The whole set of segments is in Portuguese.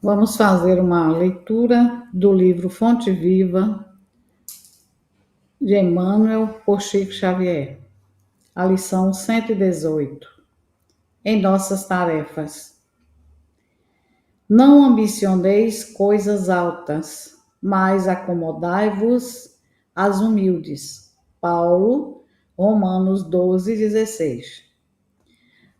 Vamos fazer uma leitura do livro Fonte Viva, de Emmanuel, por Chico Xavier. A lição 118. Em nossas tarefas. Não ambicioneis coisas altas, mas acomodai-vos às humildes. Paulo, Romanos 12:16.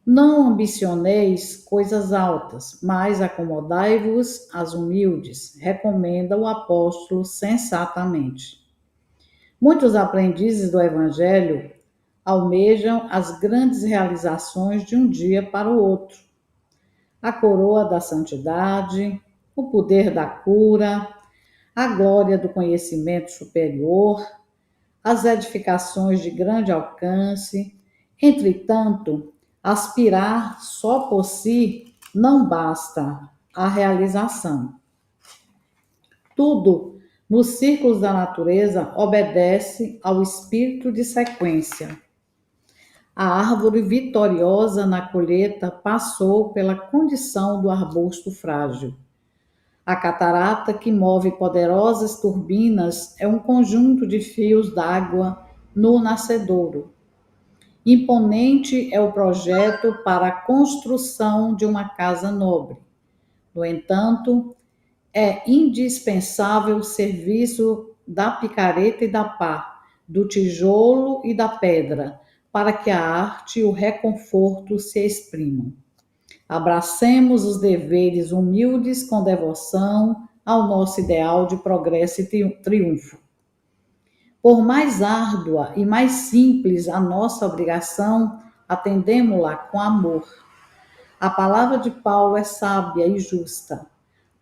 Não ambicioneis coisas altas, mas acomodai-vos às humildes, recomenda o apóstolo sensatamente. Muitos aprendizes do Evangelho almejam as grandes realizações de um dia para o outro. A coroa da santidade, o poder da cura, a glória do conhecimento superior, as edificações de grande alcance. Entretanto, aspirar só por si não basta a realização. Tudo nos círculos da natureza obedece ao espírito de sequência. A árvore vitoriosa na colheita passou pela condição do arbusto frágil. A catarata que move poderosas turbinas é um conjunto de fios d'água no nascedouro. Imponente é o projeto para a construção de uma casa nobre. No entanto, é indispensável o serviço da picareta e da pá, do tijolo e da pedra, para que a arte e o reconforto se exprimam. Abracemos os deveres humildes com devoção ao nosso ideal de progresso e triunfo. Por mais árdua e mais simples a nossa obrigação, atendemo-la com amor. A palavra de Paulo é sábia e justa,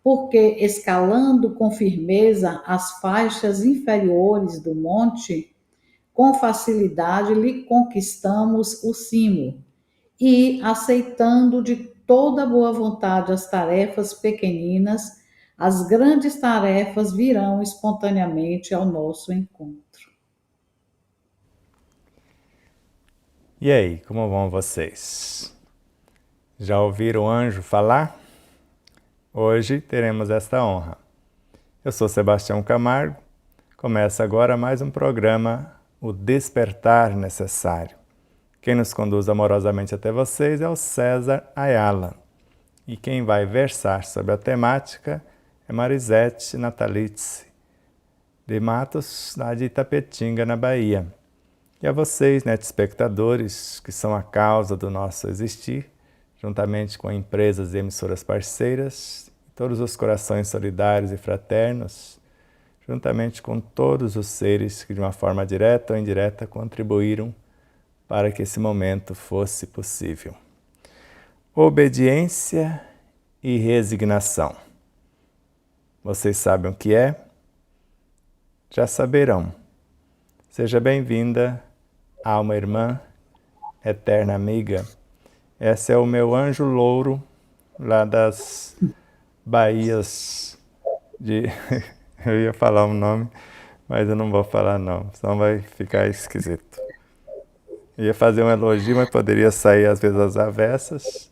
porque escalando com firmeza as faixas inferiores do monte, com facilidade lhe conquistamos o cimo, e aceitando de toda boa vontade as tarefas pequeninas, as grandes tarefas virão espontaneamente ao nosso encontro. E aí, como vão vocês? Já ouviram o anjo falar? Hoje teremos esta honra. Eu sou Sebastião Camargo. Começa agora mais um programa, O Despertar Necessário. Quem nos conduz amorosamente até vocês é o César Ayala. E quem vai versar sobre a temática é Marisete Natalice, de Matos, lá de Itapetinga, na Bahia. E a vocês, espectadores, que são a causa do nosso existir, juntamente com empresas e emissoras parceiras, todos os corações solidários e fraternos, juntamente com todos os seres que de uma forma direta ou indireta contribuíram para que esse momento fosse possível. Obediência e resignação. Vocês sabem o que é? Já saberão. Seja bem-vinda, alma irmã, eterna amiga. Esse é o meu anjo louro, lá das Bahias de... Eu ia falar um nome, mas eu não vou falar não, senão vai ficar esquisito. Ia fazer um elogio, mas poderia sair às vezes às avessas.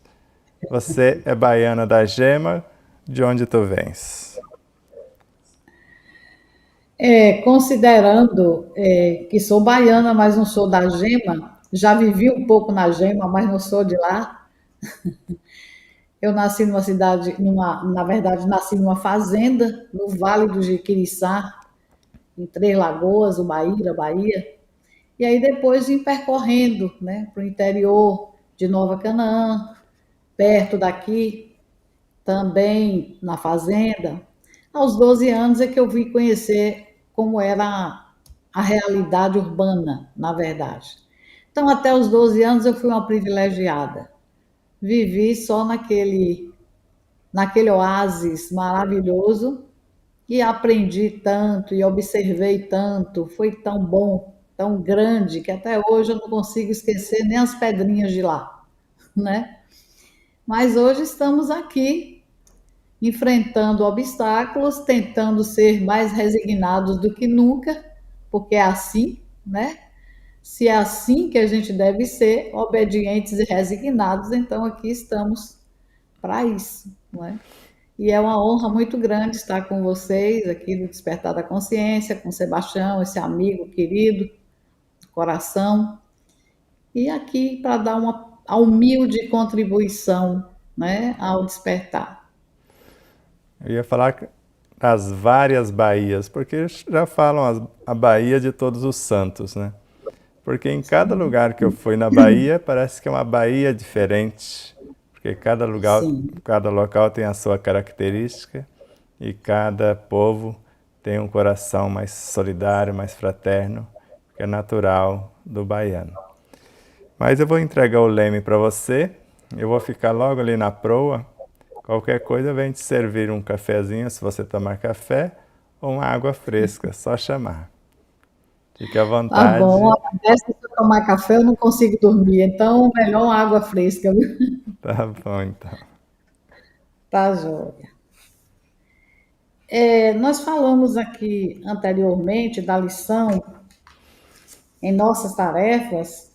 Você é baiana da Gema, de onde tu vens? Considerando que sou baiana, mas não sou da Gema, já vivi um pouco na Gema, mas não sou de lá. Eu nasci numa cidade, na verdade, nasci numa fazenda, no Vale do Jiquiriçá, em Três Lagoas, Ubaíra, Bahia. E aí depois vim percorrendo, para o interior de Nova Canaã, perto daqui, também na fazenda. Aos 12 anos é que eu vim conhecer como era a realidade urbana, na verdade. Então, até os 12 anos eu fui uma privilegiada. Vivi só naquele oásis maravilhoso e aprendi tanto e observei tanto, foi tão bom, tão grande, que até hoje eu não consigo esquecer nem as pedrinhas de lá, né? Mas hoje estamos aqui enfrentando obstáculos, tentando ser mais resignados do que nunca, porque é assim, né? Se é assim que a gente deve ser, obedientes e resignados, então aqui estamos para isso, não é? E é uma honra muito grande estar com vocês aqui no Despertar da Consciência, com o Sebastião, esse amigo querido, de coração, e aqui para dar uma a humilde contribuição, né, ao despertar. Eu ia falar das várias Bahias, porque já falam a Bahia de Todos os Santos, né? Porque em cada Sim, lugar que eu fui na Bahia, parece que é uma Bahia diferente. Porque sim. cada local tem a sua característica e cada povo tem um coração mais solidário, mais fraterno, que é natural do baiano. Mas eu vou entregar o leme para você, eu vou ficar logo ali na proa. Qualquer coisa vem te servir um cafezinho se você tomar café ou uma água fresca, só chamar. Fique à Tá bom, vontade. acontece que se eu tomar café eu não consigo dormir, então melhor uma água fresca, viu? Tá bom então. Tá joia. Nós falamos aqui anteriormente da lição em nossas tarefas,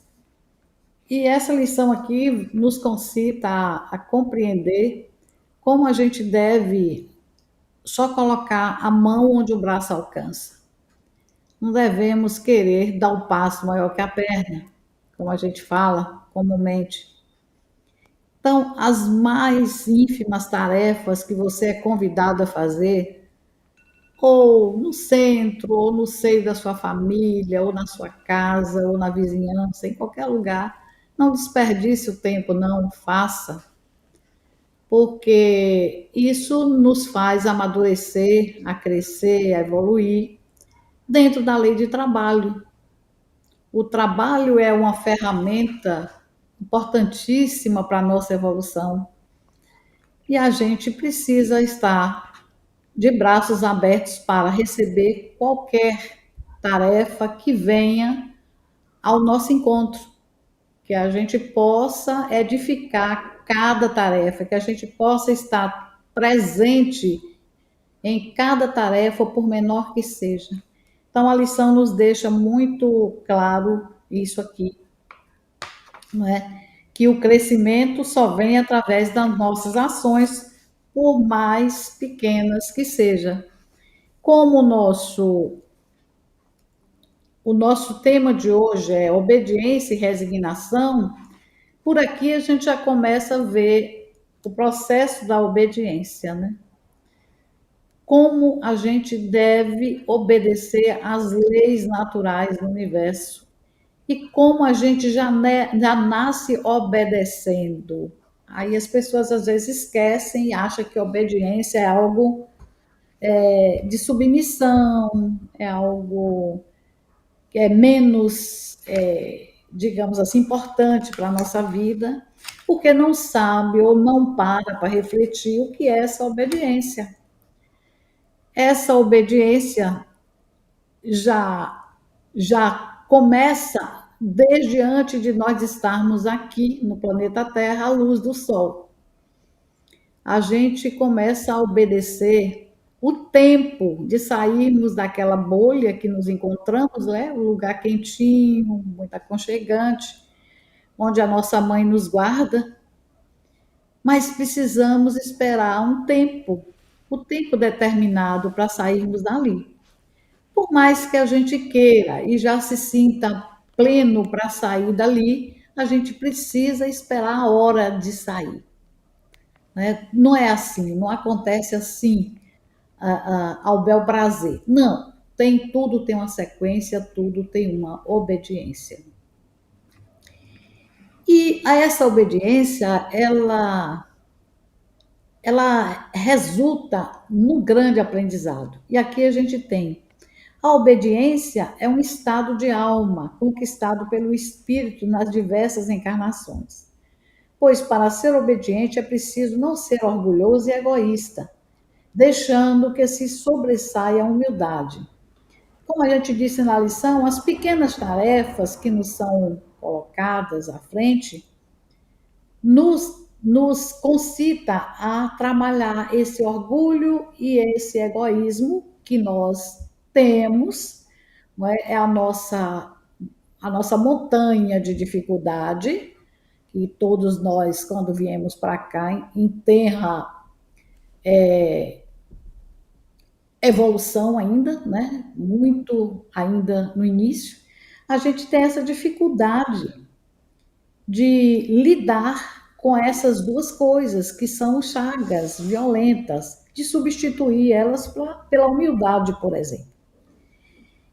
e essa lição aqui nos concita a compreender como a gente deve só colocar a mão onde o braço alcança. Não devemos querer dar o passo maior que a perna, como a gente fala comumente. Então, as mais ínfimas tarefas que você é convidado a fazer, ou no centro, ou no seio da sua família, ou na sua casa, ou na vizinhança, em qualquer lugar, não desperdice o tempo, não, faça, porque isso nos faz amadurecer, a crescer, a evoluir dentro da lei de trabalho. O trabalho é uma ferramenta importantíssima para a nossa evolução e a gente precisa estar de braços abertos para receber qualquer tarefa que venha ao nosso encontro, que a gente possa edificar cada tarefa, que a gente possa estar presente em cada tarefa, por menor que seja. Então a lição nos deixa muito claro isso aqui, não é? Que o crescimento só vem através das nossas ações, por mais pequenas que seja. Como o nosso tema de hoje é obediência e resignação, por aqui a gente já começa a ver o processo da obediência, né? Como a gente deve obedecer às leis naturais do universo e como a gente já nasce obedecendo. Aí as pessoas às vezes esquecem e acham que obediência é algo de submissão, é algo que é menos, digamos assim, importante para a nossa vida, porque não sabe ou não para refletir o que é essa obediência. Essa obediência já, já começa desde antes de nós estarmos aqui no planeta Terra, à luz do Sol. A gente começa a obedecer o tempo de sairmos daquela bolha que nos encontramos, né? Um lugar quentinho, muito aconchegante, onde a nossa mãe nos guarda, mas precisamos esperar um tempo, o tempo determinado para sairmos dali. Por mais que a gente queira e já se sinta pleno para sair dali, a gente precisa esperar a hora de sair. Né? Não é assim, não acontece assim ao bel prazer. Não, tudo tem uma sequência, tudo tem uma obediência. E a essa obediência, ela resulta no grande aprendizado. E aqui a gente tem a obediência é um estado de alma conquistado pelo espírito nas diversas encarnações. Pois para ser obediente é preciso não ser orgulhoso e egoísta, deixando que se sobressaia a humildade. Como a gente disse na lição, as pequenas tarefas que nos são colocadas à frente nos concita a trabalhar esse orgulho e esse egoísmo que nós temos, não é? É a nossa montanha de dificuldade, e todos nós, quando viemos para cá, em terra evolução ainda, né? Muito ainda no início, a gente tem essa dificuldade de lidar com essas duas coisas que são chagas violentas, de substituir elas pela humildade, por exemplo.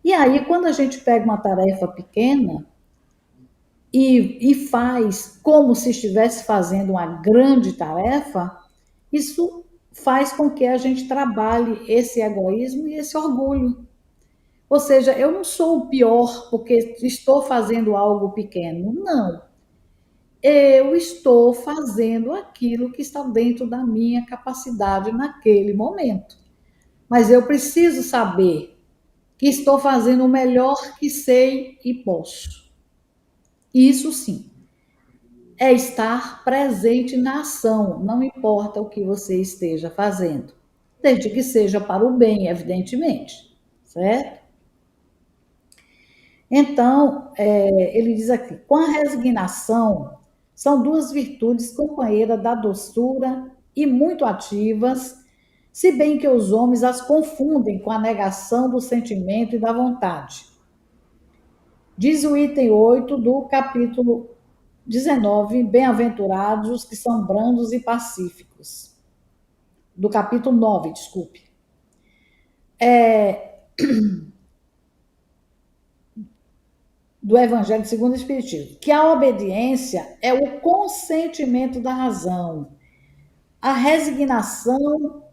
E aí, quando a gente pega uma tarefa pequena e faz como se estivesse fazendo uma grande tarefa, isso faz com que a gente trabalhe esse egoísmo e esse orgulho. Ou seja, eu não sou o pior porque estou fazendo algo pequeno. Não. Eu estou fazendo aquilo que está dentro da minha capacidade naquele momento. Mas eu preciso saber que estou fazendo o melhor que sei e posso. Isso sim, é estar presente na ação, não importa o que você esteja fazendo, desde que seja para o bem, evidentemente, certo? Então, ele diz aqui: com a resignação, são duas virtudes companheiras da doçura e muito ativas, se bem que os homens as confundem com a negação do sentimento e da vontade. Diz o item 8 do capítulo 19, bem-aventurados os que são brandos e pacíficos. Do capítulo 9, desculpe. Do Evangelho segundo o Espiritismo, que a obediência é o consentimento da razão, a resignação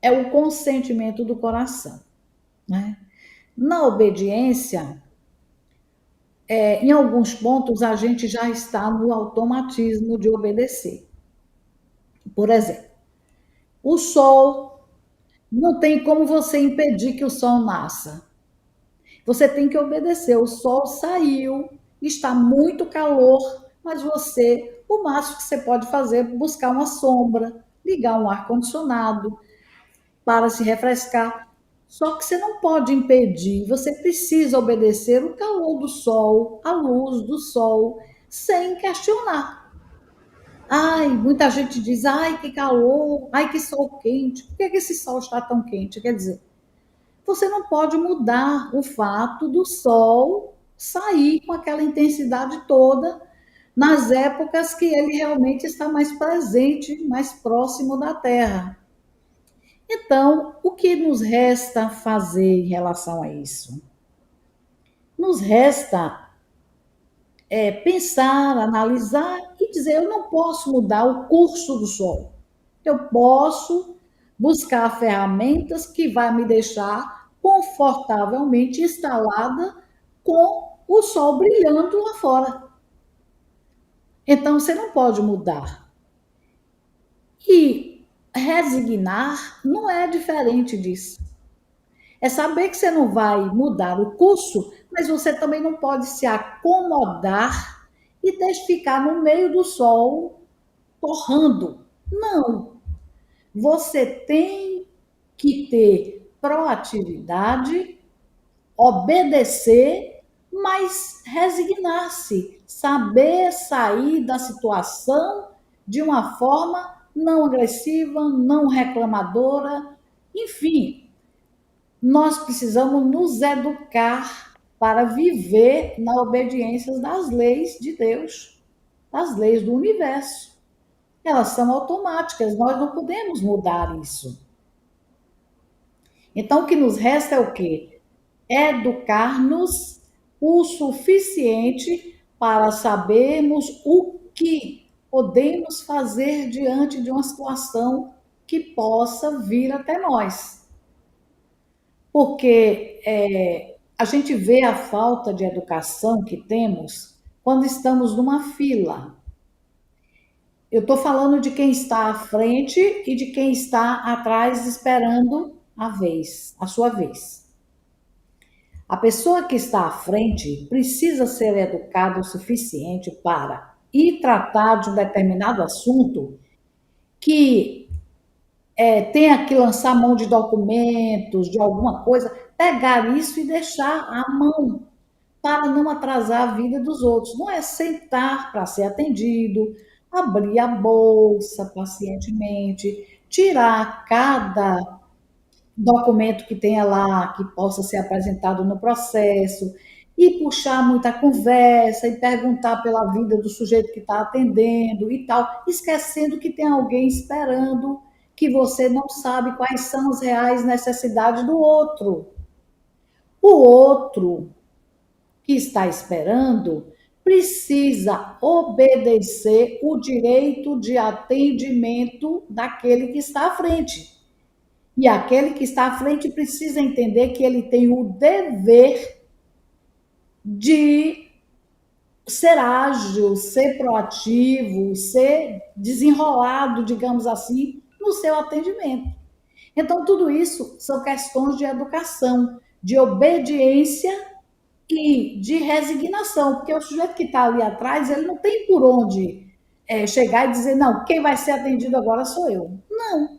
é o consentimento do coração. Né? Na obediência, em alguns pontos, a gente já está no automatismo de obedecer. Por exemplo, o sol, não tem como você impedir que o sol nasça. Você tem que obedecer. O sol saiu, está muito calor, mas você, o máximo que você pode fazer é buscar uma sombra, ligar um ar-condicionado para se refrescar. Só que você não pode impedir, você precisa obedecer o calor do sol, a luz do sol, sem questionar. Ai, muita gente diz, ai, que calor, ai, que sol quente. Por que esse sol está tão quente? Quer dizer, você não pode mudar o fato do sol sair com aquela intensidade toda nas épocas que ele realmente está mais presente, mais próximo da Terra. Então, o que nos resta fazer em relação a isso? Nos resta pensar, analisar e dizer: eu não posso mudar o curso do sol. Eu posso buscar ferramentas que vai me deixar confortavelmente instalada com o sol brilhando lá fora. Então, você não pode mudar. E resignar não é diferente disso. É saber que você não vai mudar o curso, mas você também não pode se acomodar e deixar ficar no meio do sol torrando. Não. Você tem que ter proatividade, obedecer, mas resignar-se, saber sair da situação de uma forma não agressiva, não reclamadora, enfim, nós precisamos nos educar para viver na obediência das leis de Deus, das leis do universo. Elas são automáticas, nós não podemos mudar isso. Então, o que nos resta é o quê? Educar-nos o suficiente para sabermos o que podemos fazer diante de uma situação que possa vir até nós. Porque a gente vê a falta de educação que temos quando estamos numa fila. Eu estou falando de quem está à frente e de quem está atrás esperando a sua vez. A pessoa que está à frente precisa ser educada o suficiente para ir tratar de um determinado assunto que tenha que lançar mão de documentos, de alguma coisa, pegar isso e deixar à mão para não atrasar a vida dos outros. Não é sentar para ser atendido, abrir a bolsa pacientemente, tirar cada documento que tenha lá, que possa ser apresentado no processo, e puxar muita conversa, e perguntar pela vida do sujeito que está atendendo e tal, esquecendo que tem alguém esperando, que você não sabe quais são as reais necessidades do outro. O outro que está esperando precisa obedecer o direito de atendimento daquele que está à frente. E aquele que está à frente precisa entender que ele tem o dever de ser ágil, ser proativo, ser desenrolado, digamos assim, no seu atendimento. Então, tudo isso são questões de educação, de obediência e de resignação, porque o sujeito que está ali atrás, ele não tem por onde chegar e dizer, não, quem vai ser atendido agora sou eu. Não,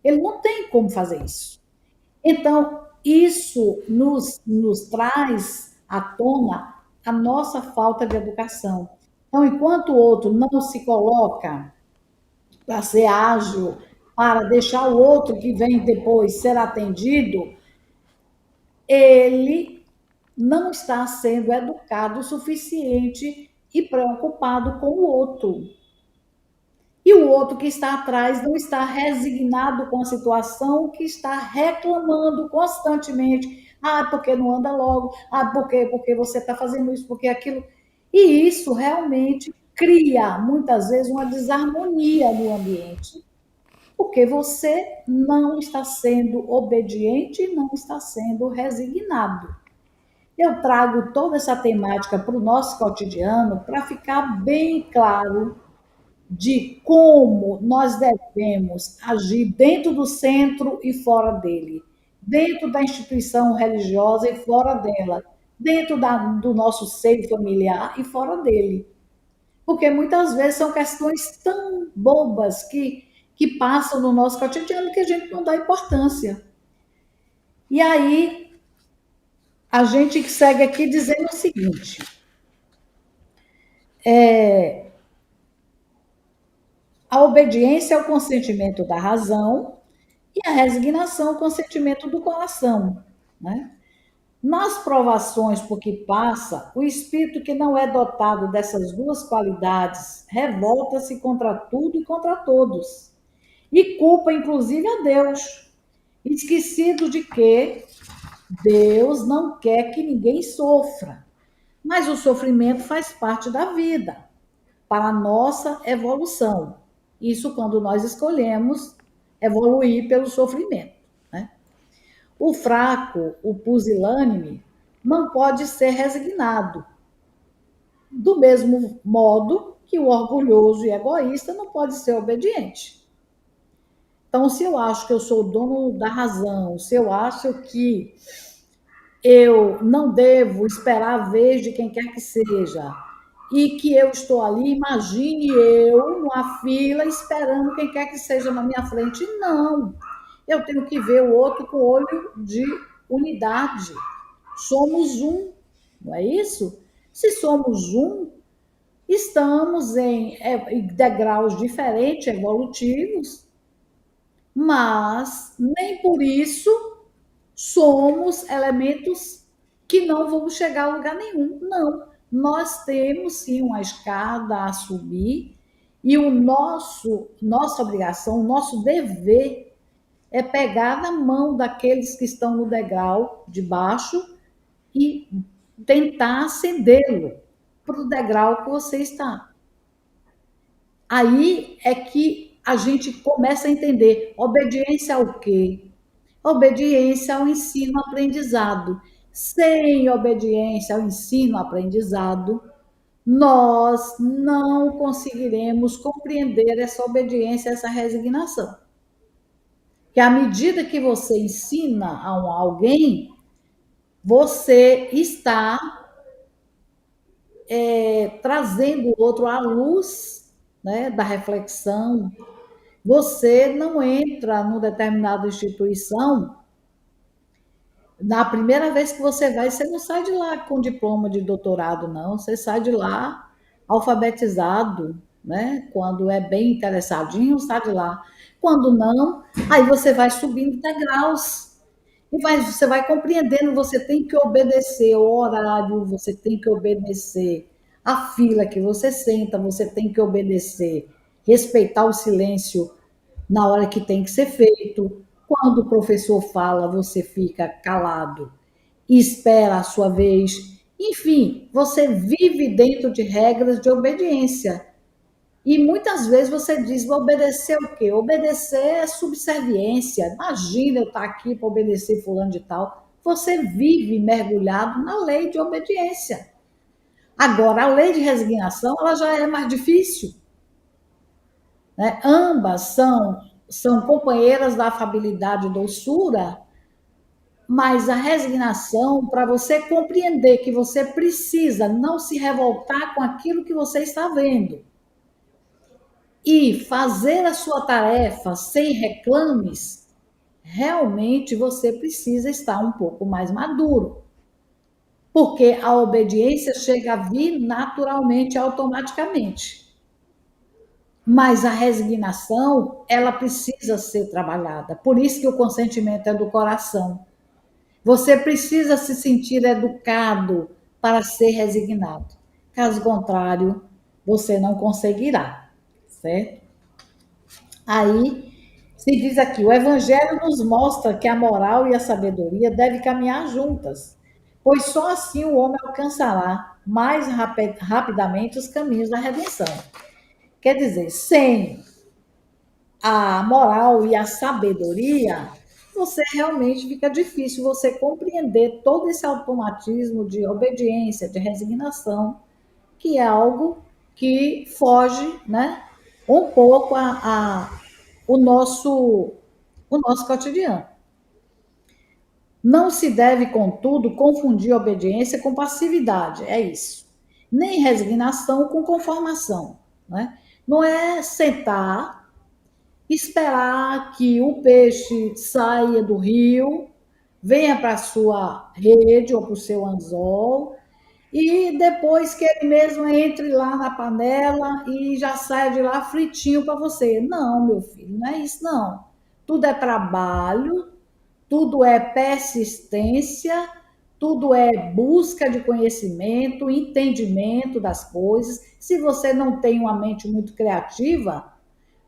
ele não tem como fazer isso. Então, isso nos traz à tona a nossa falta de educação. Então, enquanto o outro não se coloca para ser ágil, para deixar o outro que vem depois ser atendido, ele não está sendo educado o suficiente e preocupado com o outro. E o outro que está atrás não está resignado com a situação, que está reclamando constantemente. Ah, porque não anda logo? Ah, porque você está fazendo isso, porque aquilo. E isso realmente cria, muitas vezes, uma desarmonia no ambiente, porque você não está sendo obediente e não está sendo resignado. Eu trago toda essa temática para o nosso cotidiano para ficar bem claro de como nós devemos agir dentro do centro e fora dele, dentro da instituição religiosa e fora dela, dentro do nosso seio familiar e fora dele. Porque muitas vezes são questões tão bobas que passam no nosso cotidiano que a gente não dá importância. E aí, a gente segue aqui dizendo o seguinte: a obediência é o consentimento da razão e a resignação, o consentimento do coração. Né? Nas provações por que passa, o espírito que não é dotado dessas duas qualidades revolta-se contra tudo e contra todos, e culpa inclusive a Deus, esquecido de que Deus não quer que ninguém sofra, mas o sofrimento faz parte da vida, para a nossa evolução. Isso quando nós escolhemos evoluir pelo sofrimento. Né? O fraco, o pusilânime, não pode ser resignado. Do mesmo modo que o orgulhoso e egoísta não pode ser obediente. Então, se eu acho que eu sou o dono da razão, se eu acho que eu não devo esperar a vez de quem quer que seja, e que eu estou ali, imagine eu numa fila esperando quem quer que seja na minha frente. Não, eu tenho que ver o outro com olho de unidade. Somos um, não é isso? Se somos um, estamos em degraus diferentes, evolutivos, mas nem por isso somos elementos que não vamos chegar a lugar nenhum. Não. Nós temos sim uma escada a subir e nossa obrigação, o nosso dever é pegar na mão daqueles que estão no degrau de baixo e tentar acendê-lo para o degrau que você está. Aí é que a gente começa a entender obediência ao quê? Obediência ao ensino-aprendizado. Sem obediência ao ensino-aprendizado, nós não conseguiremos compreender essa obediência, essa resignação. Que à medida que você ensina a alguém, você está trazendo o outro à luz, né, da reflexão. Você não entra numa determinada instituição, na primeira vez que você vai, você não sai de lá com diploma de doutorado, não. Você sai de lá alfabetizado, né? Quando é bem interessadinho, sai de lá Quando não, aí você vai subindo degraus. E você vai compreendendo, você tem que obedecer o horário, você tem que obedecer a fila que você senta, você tem que obedecer, respeitar o silêncio na hora que tem que ser feito. Quando o professor fala, você fica calado e espera a sua vez. Enfim, você vive dentro de regras de obediência. E muitas vezes você diz, obedecer o quê? Obedecer é subserviência. Imagina eu estar aqui para obedecer fulano de tal. Você vive mergulhado na lei de obediência. Agora, a lei de resignação, ela já é mais difícil. Né? Ambas são companheiras da afabilidade e doçura, mas a resignação, para você compreender que você precisa não se revoltar com aquilo que você está vendo e fazer a sua tarefa sem reclames, realmente você precisa estar um pouco mais maduro. Porque a obediência chega a vir naturalmente, automaticamente. Mas a resignação, ela precisa ser trabalhada. Por isso que o consentimento é do coração. Você precisa se sentir educado para ser resignado. Caso contrário, você não conseguirá, certo? Aí se diz aqui, o Evangelho nos mostra que a moral e a sabedoria devem caminhar juntas, pois só assim o homem alcançará mais rapidamente os caminhos da redenção. Quer dizer, sem a moral e a sabedoria, você realmente fica difícil você compreender todo esse automatismo de obediência, de resignação, que é algo que foge, né, um pouco o nosso cotidiano. Não se deve, contudo, confundir obediência com passividade, é isso. Nem resignação com conformação. Né? Não é sentar, esperar que o peixe saia do rio, venha para a sua rede ou para o seu anzol, e depois que ele mesmo entre lá na panela e já saia de lá fritinho para você. Não, meu filho, não é isso não. Tudo é trabalho, tudo é persistência, tudo é busca de conhecimento, entendimento das coisas. Se você não tem uma mente muito criativa,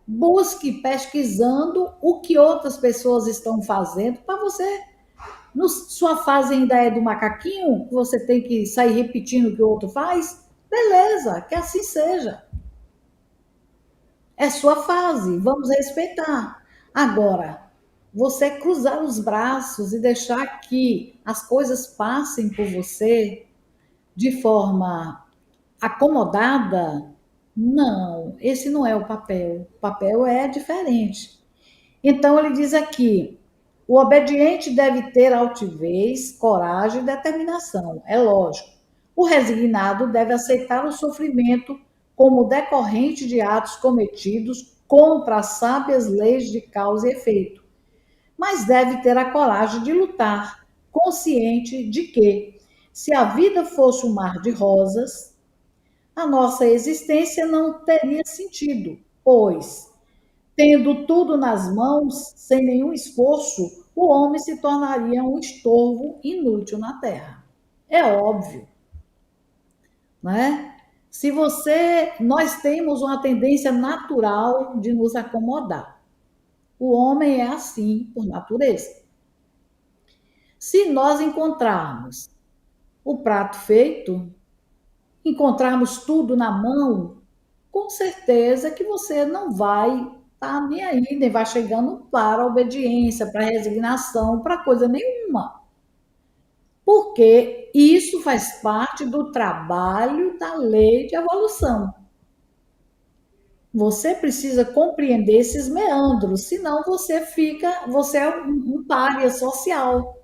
busque pesquisando o que outras pessoas estão fazendo para você. Sua fase ainda é do macaquinho, que você tem que sair repetindo o que o outro faz? Beleza, que assim seja. É sua fase, vamos respeitar. Agora, você cruzar os braços e deixar que as coisas passem por você de forma acomodada, não, esse não é o papel. O papel é diferente. Então, ele diz aqui: o obediente deve ter altivez, coragem e determinação, é lógico. O resignado deve aceitar o sofrimento como decorrente de atos cometidos contra as sábias leis de causa e efeito, mas deve ter a coragem de lutar, consciente de que, se a vida fosse um mar de rosas, a nossa existência não teria sentido, pois, tendo tudo nas mãos, sem nenhum esforço, o homem se tornaria um estorvo inútil na terra. É óbvio, né? Se você, nós temos uma tendência natural de nos acomodar. O homem é assim por natureza. Se nós encontrarmos o prato feito, encontrarmos tudo na mão, com certeza que você não vai estar nem aí, nem vai chegando para a obediência, para a resignação, para coisa nenhuma. Porque isso faz parte do trabalho da lei de evolução. Você precisa compreender esses meandros, senão você é um pária social.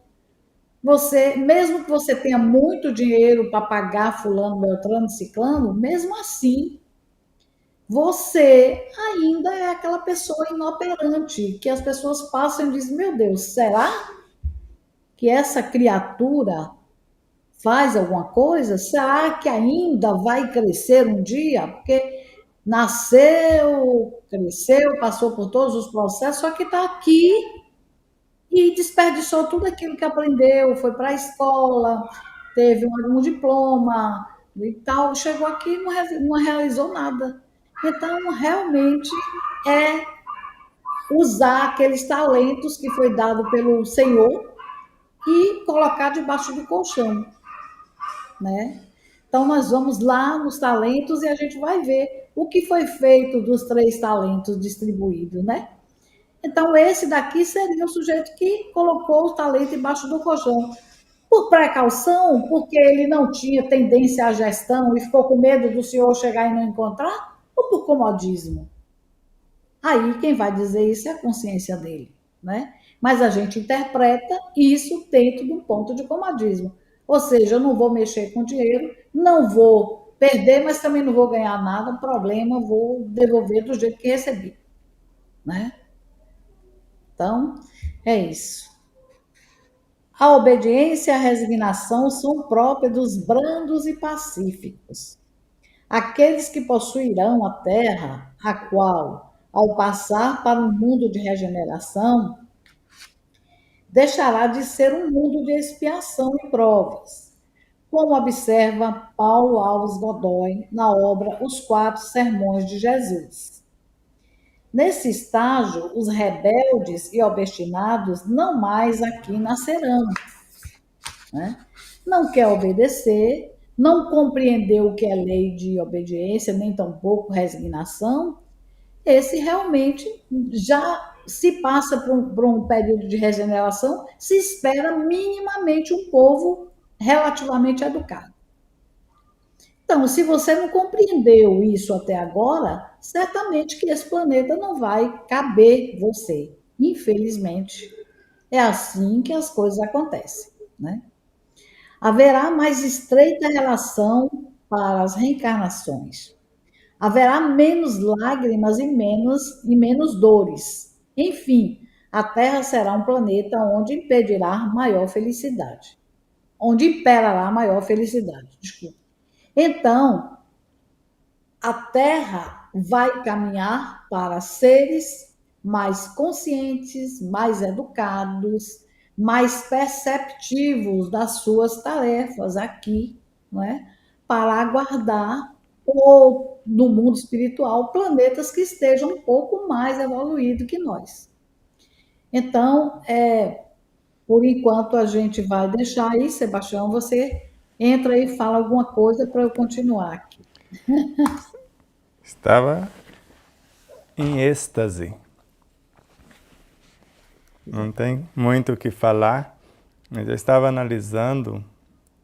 Você, mesmo que você tenha muito dinheiro para pagar fulano, beltrano, ciclano, mesmo assim, você ainda é aquela pessoa inoperante, que as pessoas passam e dizem, meu Deus, será que essa criatura faz alguma coisa? Será que ainda vai crescer um dia? Porque nasceu cresceu, passou por todos os processos, só que está aqui e desperdiçou tudo aquilo que aprendeu, foi para a escola, teve um diploma e tal, chegou aqui e não realizou nada. Então, realmente, é usar aqueles talentos que foi dado pelo Senhor e colocar debaixo do colchão, né? Então, nós vamos lá nos talentos e a gente vai ver o que foi feito dos 3 talentos distribuídos, né? Então, esse daqui seria o sujeito que colocou o talento embaixo do colchão. Por precaução, porque ele não tinha tendência à gestão e ficou com medo do senhor chegar e não encontrar, ou por comodismo? Aí quem vai dizer isso é a consciência dele, né? Mas a gente interpreta isso dentro de um ponto de comodismo. Ou seja, eu não vou mexer com dinheiro, não vou perder, mas também não vou ganhar nada, problema, vou devolver do jeito que recebi, né? Então, é isso. A obediência e a resignação são próprias dos brandos e pacíficos. Aqueles que possuirão a terra, a qual, ao passar para um mundo de regeneração, deixará de ser um mundo de expiação e provas, como observa Paulo Alves Godoy na obra Os Quatro Sermões de Jesus. Nesse estágio, os rebeldes e obstinados não mais aqui nascerão, né? Não quer obedecer, não compreendeu o que é lei de obediência, nem tampouco resignação, esse realmente já se passa por um período de regeneração, se espera minimamente um povo relativamente educado. Então, se você não compreendeu isso até agora, certamente que esse planeta não vai caber você. Infelizmente, é assim que as coisas acontecem, né? Haverá mais estreita relação para as reencarnações. Haverá menos lágrimas e menos dores. Enfim, a Terra será um planeta onde impedirá maior felicidade. Onde imperará maior felicidade. Desculpa. Então, a Terra vai caminhar para seres mais conscientes, mais educados, mais perceptivos das suas tarefas aqui, não é? Para aguardar ou no mundo espiritual planetas que estejam um pouco mais evoluídos que nós. Então, por enquanto a gente vai deixar aí, Sebastião, você entra e fala alguma coisa para eu continuar aqui. Estava em êxtase. Não tem muito o que falar, mas eu estava analisando,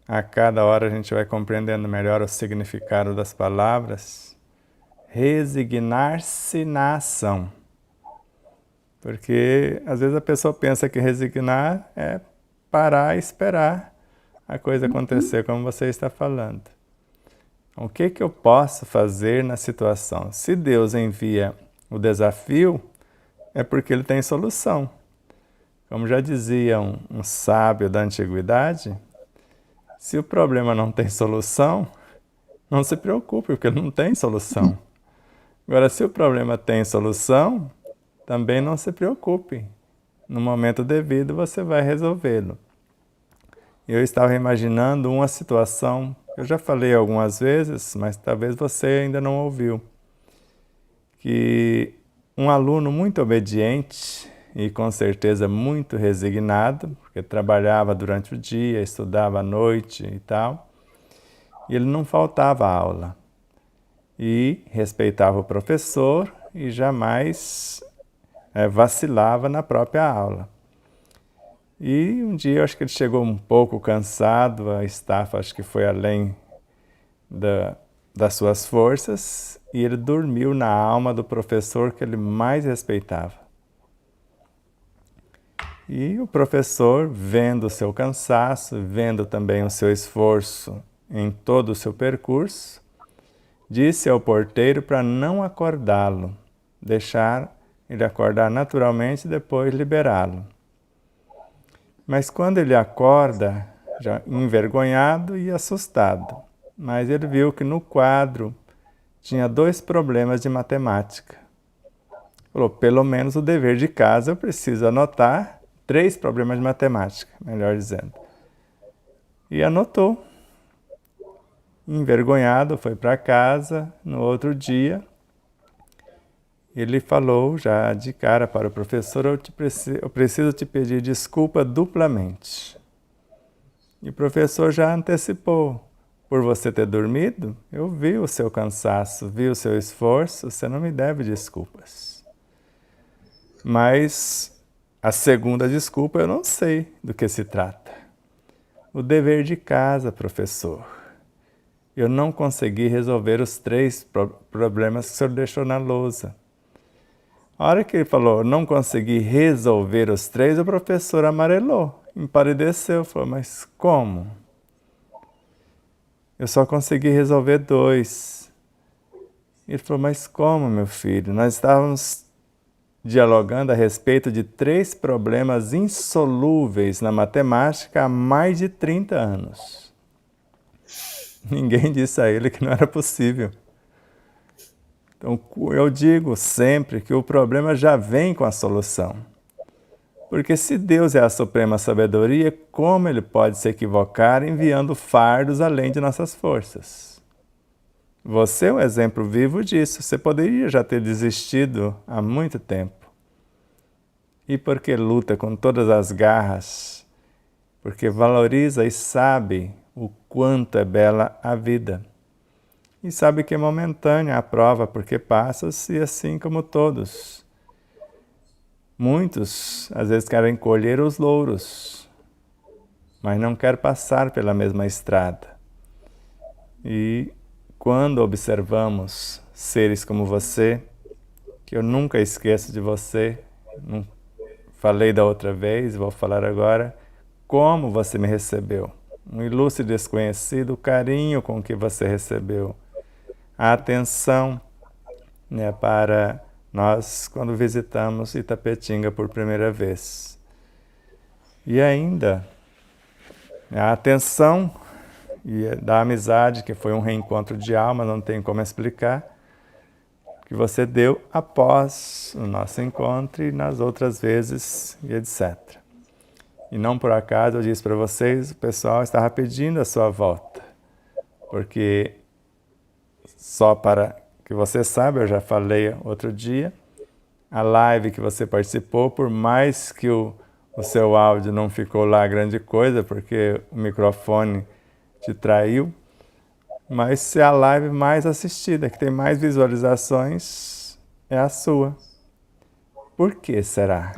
a cada hora a gente vai compreendendo melhor o significado das palavras. Resignar-se na ação. Porque às vezes a pessoa pensa que resignar é parar e esperar a coisa acontecer como você está falando. O que eu posso fazer na situação? Se Deus envia o desafio, é porque Ele tem solução. Como já dizia um sábio da antiguidade, se o problema não tem solução, não se preocupe, porque ele não tem solução. Agora, se o problema tem solução, também não se preocupe. No momento devido, você vai resolvê-lo. Eu estava imaginando uma situação, eu já falei algumas vezes, mas talvez você ainda não ouviu, que um aluno muito obediente e com certeza muito resignado, porque trabalhava durante o dia, estudava à noite e tal, e ele não faltava à aula. E respeitava o professor e jamais vacilava na própria aula. E um dia eu acho que ele chegou um pouco cansado, a estafa acho que foi além das suas forças, e ele dormiu na alma do professor que ele mais respeitava. E o professor, vendo o seu cansaço, vendo também o seu esforço em todo o seu percurso, disse ao porteiro para não acordá-lo, deixar ele acordar naturalmente e depois liberá-lo. Mas quando ele acorda, já envergonhado e assustado, mas ele viu que no quadro tinha 2 problemas de matemática. Falou, pelo menos o dever de casa eu preciso anotar 3 problemas de matemática, melhor dizendo. E anotou. Envergonhado, foi para casa. No outro dia, ele falou já de cara para o professor, eu preciso te pedir desculpa duplamente. E o professor já antecipou. Por você ter dormido, eu vi o seu cansaço, vi o seu esforço, você não me deve desculpas. Mas a segunda desculpa eu não sei do que se trata. O dever de casa, professor. Eu não consegui resolver os 3 problemas que o senhor deixou na lousa. A hora que ele falou, não consegui resolver os 3, o professor amarelou, empalideceu, falou, mas como? Eu só consegui resolver 2. Ele falou, mas como, meu filho? Nós estávamos dialogando a respeito de 3 problemas insolúveis na matemática há mais de 30 anos. Ninguém disse a ele que não era possível. Então, eu digo sempre que o problema já vem com a solução. Porque se Deus é a suprema sabedoria, como Ele pode se equivocar enviando fardos além de nossas forças? Você é um exemplo vivo disso. Você poderia já ter desistido há muito tempo. E porque luta com todas as garras, porque valoriza e sabe o quanto é bela a vida. E sabe que é momentânea a prova, porque passa-se assim como todos. Muitos, às vezes, querem colher os louros, mas não querem passar pela mesma estrada. E quando observamos seres como você, que eu nunca esqueço de você, não falei da outra vez, vou falar agora, como você me recebeu. Um ilustre desconhecido, o carinho com que você recebeu. A atenção, né, para nós quando visitamos Itapetinga por primeira vez. E ainda, a atenção da amizade, que foi um reencontro de alma, não tem como explicar, que você deu após o nosso encontro e nas outras vezes, e etc. E não por acaso eu disse para vocês, o pessoal estava pedindo a sua volta, porque só para que você saiba, eu já falei outro dia, a live que você participou, por mais que o seu áudio não ficou lá grande coisa, porque o microfone te traiu, mas se a live mais assistida, que tem mais visualizações, é a sua. Por que será?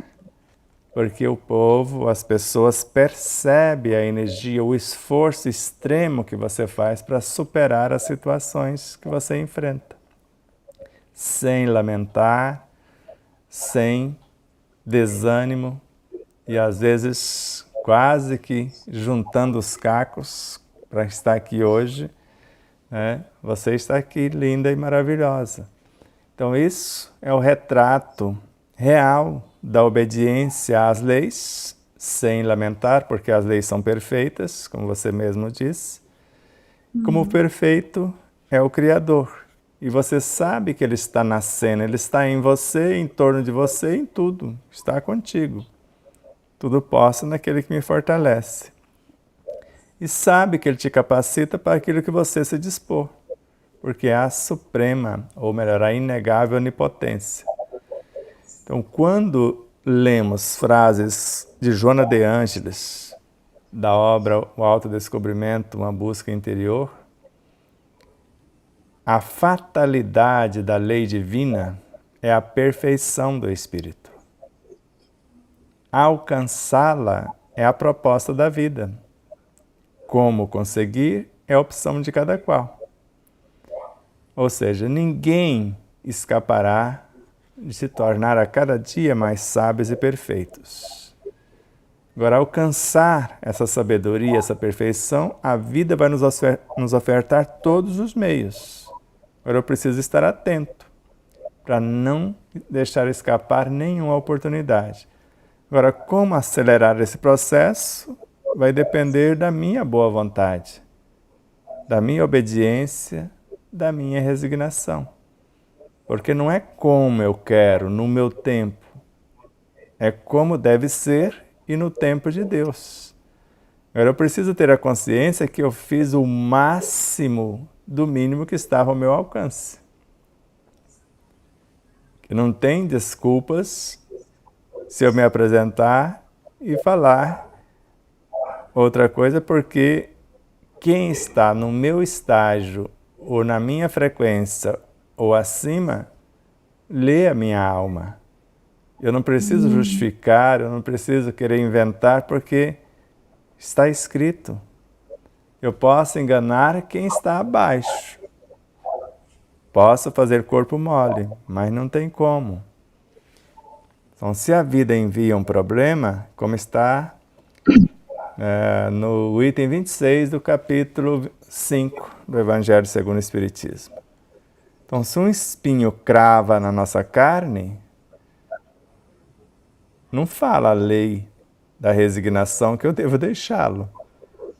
Porque o povo, as pessoas percebem a energia, o esforço extremo que você faz para superar as situações que você enfrenta. Sem lamentar, sem desânimo e às vezes quase que juntando os cacos para estar aqui hoje, né? Você está aqui linda e maravilhosa. Então isso é o retrato real da obediência às leis, sem lamentar, porque as leis são perfeitas, como você mesmo disse. Como o perfeito é o Criador. E você sabe que Ele está na cena, Ele está em você, em torno de você, em tudo. Está contigo. Tudo posso naquele que me fortalece. E sabe que Ele te capacita para aquilo que você se dispor. Porque é a suprema, ou melhor, a inegável onipotência. Então, quando lemos frases de Joana de Ângeles, da obra O Autodescobrimento, uma busca interior, a fatalidade da lei divina é a perfeição do espírito. Alcançá-la é a proposta da vida. Como conseguir é a opção de cada qual. Ou seja, ninguém escapará de se tornar a cada dia mais sábios e perfeitos. Agora, alcançar essa sabedoria, essa perfeição, a vida vai nos ofertar todos os meios. Agora eu preciso estar atento para não deixar escapar nenhuma oportunidade. Agora, como acelerar esse processo vai depender da minha boa vontade, da minha obediência, da minha resignação. Porque não é como eu quero, no meu tempo. É como deve ser e no tempo de Deus. Agora eu preciso ter a consciência que eu fiz o máximo do mínimo que estava ao meu alcance. Que não tem desculpas se eu me apresentar e falar outra coisa, porque quem está no meu estágio ou na minha frequência ou acima, lê a minha alma. Eu não preciso justificar, eu não preciso querer inventar, porque está escrito. Eu posso enganar quem está abaixo. Posso fazer corpo mole, mas não tem como. Então, se a vida envia um problema, como está no item 26 do capítulo 5 do Evangelho segundo o Espiritismo. Então, se um espinho crava na nossa carne, não fala a lei da resignação que eu devo deixá-lo.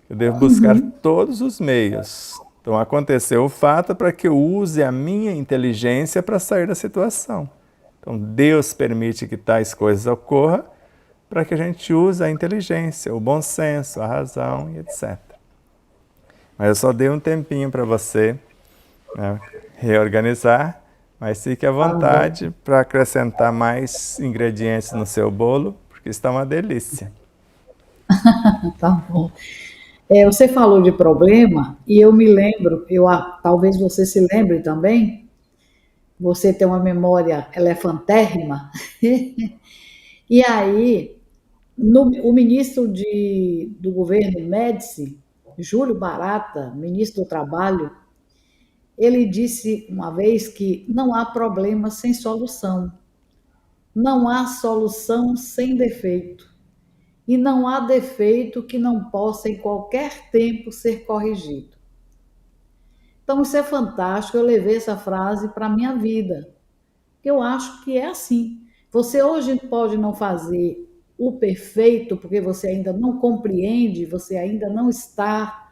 Eu devo buscar todos os meios. Então, aconteceu o fato para que eu use a minha inteligência para sair da situação. Então, Deus permite que tais coisas ocorram para que a gente use a inteligência, o bom senso, a razão e etc. Mas eu só dei um tempinho para você, né, reorganizar, mas fique à vontade para acrescentar mais ingredientes no seu bolo, porque está uma delícia. Tá bom. Você falou de problema e eu me lembro, talvez você se lembre também, você tem uma memória elefantérrima, e aí o ministro do governo Médici, Júlio Barata, ministro do Trabalho, ele disse uma vez que não há problema sem solução, não há solução sem defeito, e não há defeito que não possa em qualquer tempo ser corrigido. Então isso é fantástico, eu levei essa frase para a minha vida. Eu acho que é assim. Você hoje pode não fazer o perfeito, porque você ainda não compreende, você ainda não está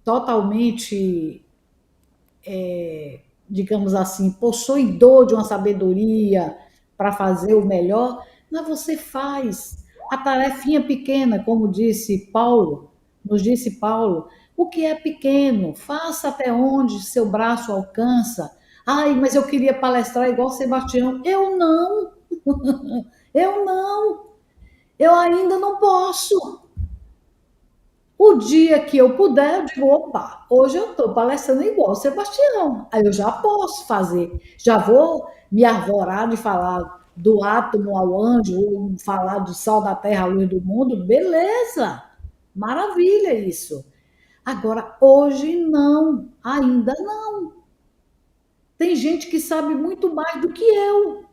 totalmente, digamos assim, possuidor de uma sabedoria para fazer o melhor, mas você faz a tarefinha pequena, como disse Paulo, nos disse Paulo, o que é pequeno, faça até onde seu braço alcança. Ai, mas eu queria palestrar igual Sebastião. Eu não, eu não, eu ainda não posso. O dia que eu puder, eu digo, opa, hoje eu estou palestrando igual o Sebastião. Aí eu já posso fazer. Já vou me arvorar de falar do átomo ao anjo, ou falar do sal da terra, a luz do mundo. Beleza, maravilha isso. Agora, hoje não, ainda não. Tem gente que sabe muito mais do que eu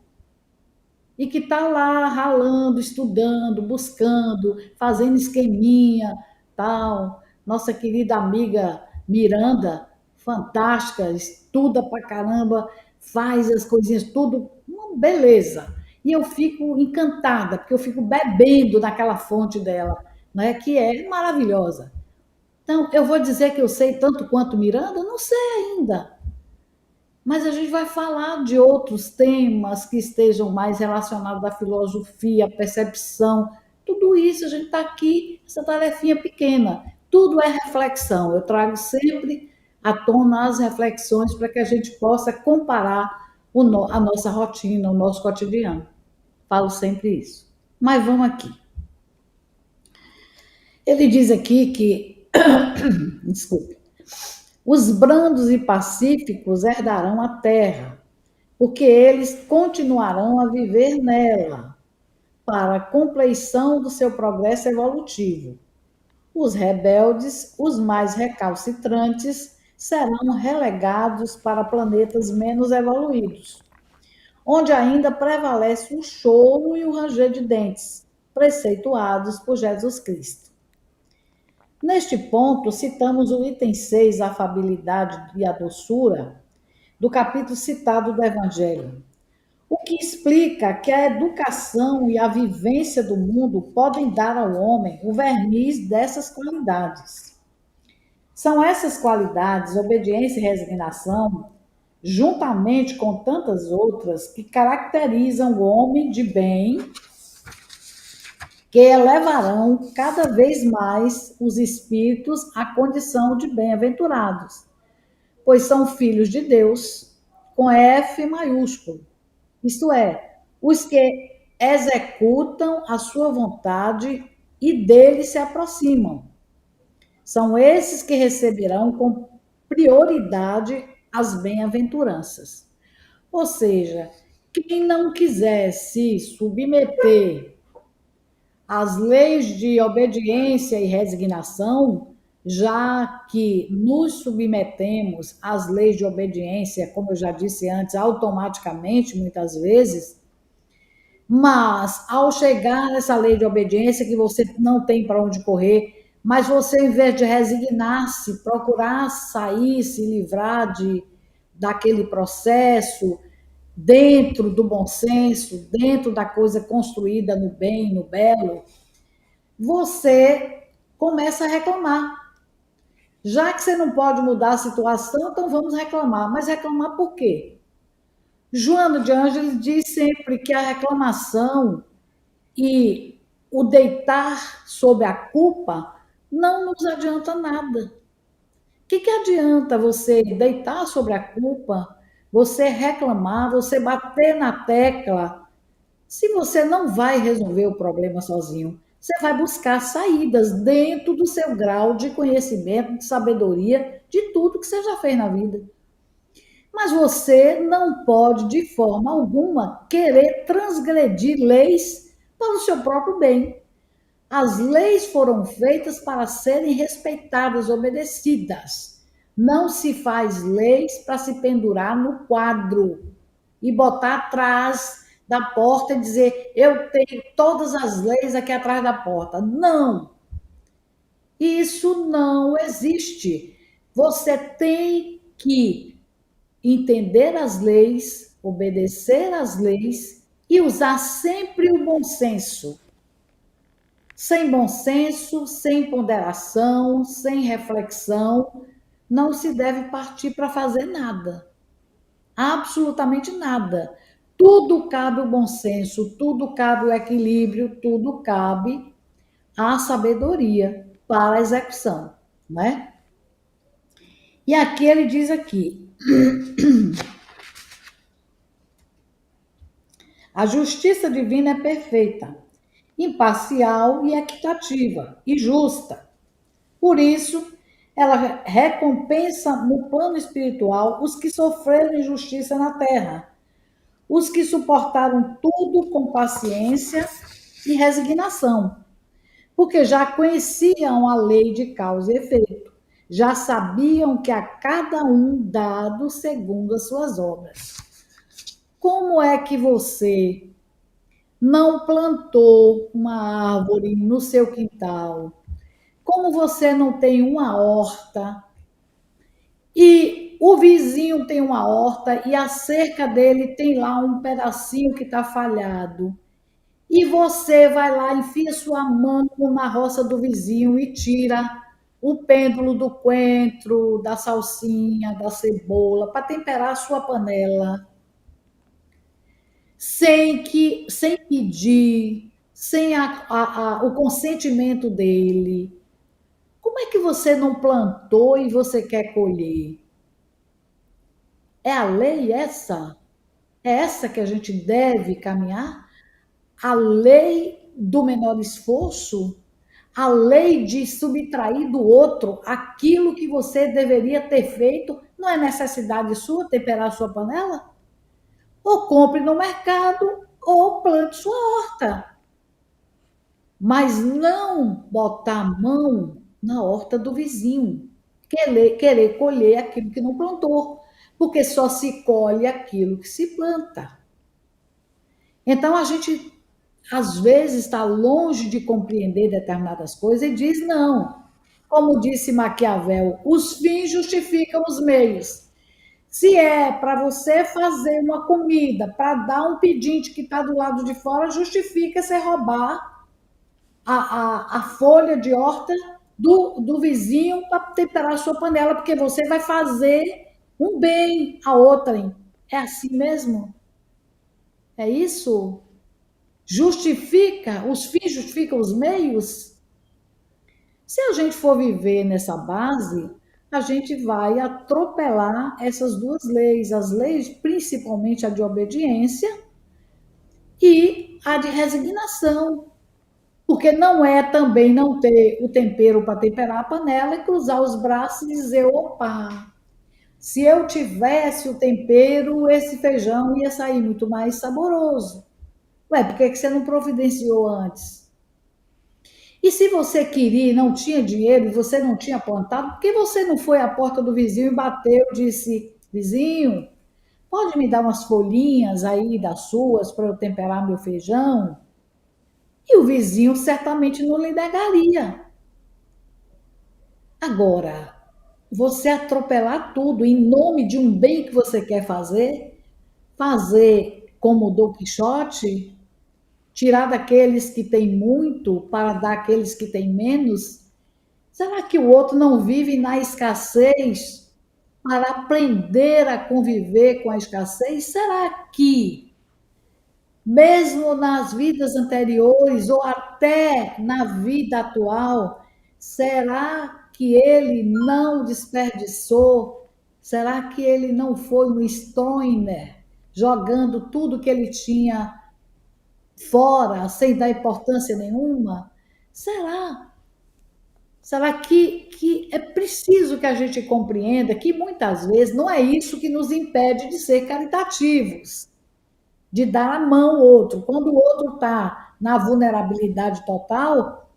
e que está lá ralando, estudando, buscando, fazendo esqueminha, tal. Nossa querida amiga Miranda, fantástica, estuda pra caramba, faz as coisinhas tudo, uma beleza. E eu fico encantada, porque eu fico bebendo naquela fonte dela, né, que é maravilhosa. Então, eu vou dizer que eu sei tanto quanto Miranda? Não sei ainda, mas a gente vai falar de outros temas que estejam mais relacionados à filosofia, à percepção, tudo isso a gente está aqui, essa tarefinha pequena, tudo é reflexão. Eu trago sempre à tona as reflexões para que a gente possa comparar a nossa rotina, o nosso cotidiano. Falo sempre isso. Mas vamos aqui. Ele diz aqui que, desculpe, os brandos e pacíficos herdarão a terra, porque eles continuarão a viver nela, para a compleição do seu progresso evolutivo. Os rebeldes, os mais recalcitrantes, serão relegados para planetas menos evoluídos, onde ainda prevalece o choro e o ranger de dentes, preceituados por Jesus Cristo. Neste ponto, citamos o item 6, a afabilidade e a doçura, do capítulo citado do Evangelho, o que explica que a educação e a vivência do mundo podem dar ao homem o verniz dessas qualidades. São essas qualidades, obediência e resignação, juntamente com tantas outras que caracterizam o homem de bem, que elevarão cada vez mais os espíritos à condição de bem-aventurados, pois são filhos de Deus, com F maiúsculo, isto é, os que executam a sua vontade e dele se aproximam. São esses que receberão com prioridade as bem-aventuranças. Ou seja, quem não quiser se submeter às leis de obediência e resignação, já que nos submetemos às leis de obediência, como eu já disse antes, automaticamente, muitas vezes, mas ao chegar nessa lei de obediência que você não tem para onde correr, mas você, em vez de resignar-se, procurar sair, se livrar daquele processo, dentro do bom senso, dentro da coisa construída no bem, no belo, você começa a reclamar. Já que você não pode mudar a situação, então vamos reclamar. Mas reclamar por quê? Joana de Ângeles diz sempre que a reclamação e o deitar sob a culpa não nos adianta nada. O que adianta você deitar sobre a culpa, você reclamar, você bater na tecla, se você não vai resolver o problema sozinho? Você vai buscar saídas dentro do seu grau de conhecimento, de sabedoria, de tudo que você já fez na vida. Mas você não pode, de forma alguma, querer transgredir leis para o seu próprio bem. As leis foram feitas para serem respeitadas, obedecidas. Não se faz leis para se pendurar no quadro e botar atrás da porta e dizer: eu tenho todas as leis aqui atrás da porta. Não! Isso não existe. Você tem que entender as leis, obedecer às leis e usar sempre o bom senso. Sem bom senso, sem ponderação, sem reflexão, não se deve partir para fazer nada. Absolutamente nada. Tudo cabe o bom senso, tudo cabe o equilíbrio, tudo cabe a sabedoria para a execução, né? E aqui ele diz aqui: a justiça divina é perfeita, imparcial e equitativa e justa. Por isso, ela recompensa no plano espiritual os que sofreram injustiça na terra, os que suportaram tudo com paciência e resignação, porque já conheciam a lei de causa e efeito, já sabiam que a cada um dado segundo as suas obras. Como é que você não plantou uma árvore no seu quintal? Como você não tem uma horta e o vizinho tem uma horta e a cerca dele tem lá um pedacinho que está falhado? E você vai lá, enfia sua mão na roça do vizinho e tira o pêndulo do coentro, da salsinha, da cebola, para temperar a sua panela, sem pedir, sem o consentimento dele. Como é que você não plantou e você quer colher? É a lei essa? É essa que a gente deve caminhar? A lei do menor esforço? A lei de subtrair do outro aquilo que você deveria ter feito? Não é necessidade sua temperar sua panela? Ou compre no mercado ou plante sua horta. Mas não botar a mão na horta do vizinho, querer colher aquilo que não plantou, porque só se colhe aquilo que se planta. Então a gente às vezes está longe de compreender determinadas coisas e diz não. Como disse Maquiavel, os fins justificam os meios. Se é para você fazer uma comida, para dar um pedinte que está do lado de fora, justifica você roubar a folha de horta do vizinho para temperar a sua panela, porque você vai fazer Um bem a outrem. É assim mesmo? É isso? Justifica, os fins justificam os meios? Se a gente for viver nessa base, a gente vai atropelar essas duas leis, as leis, principalmente a de obediência e a de resignação, porque não é também não ter o tempero para temperar a panela e cruzar os braços e dizer: opa, se eu tivesse o tempero, esse feijão ia sair muito mais saboroso. Ué, por que você não providenciou antes? E se você queria e não tinha dinheiro e você não tinha plantado, por que você não foi à porta do vizinho e bateu e disse: vizinho, pode me dar umas folhinhas aí das suas para eu temperar meu feijão? E o vizinho certamente não lhe negaria. Agora, você atropelar tudo em nome de um bem que você quer fazer como o Dom Quixote, tirar daqueles que têm muito para dar àqueles que têm menos, será que o outro não vive na escassez para aprender a conviver com a escassez? Será que, mesmo nas vidas anteriores ou até na vida atual, será que ele não desperdiçou? Será que ele não foi um Stroiner, jogando tudo que ele tinha fora, sem dar importância nenhuma? Será? Será que é preciso que a gente compreenda que muitas vezes não é isso que nos impede de ser caritativos, de dar a mão ao outro. Quando o outro está na vulnerabilidade total,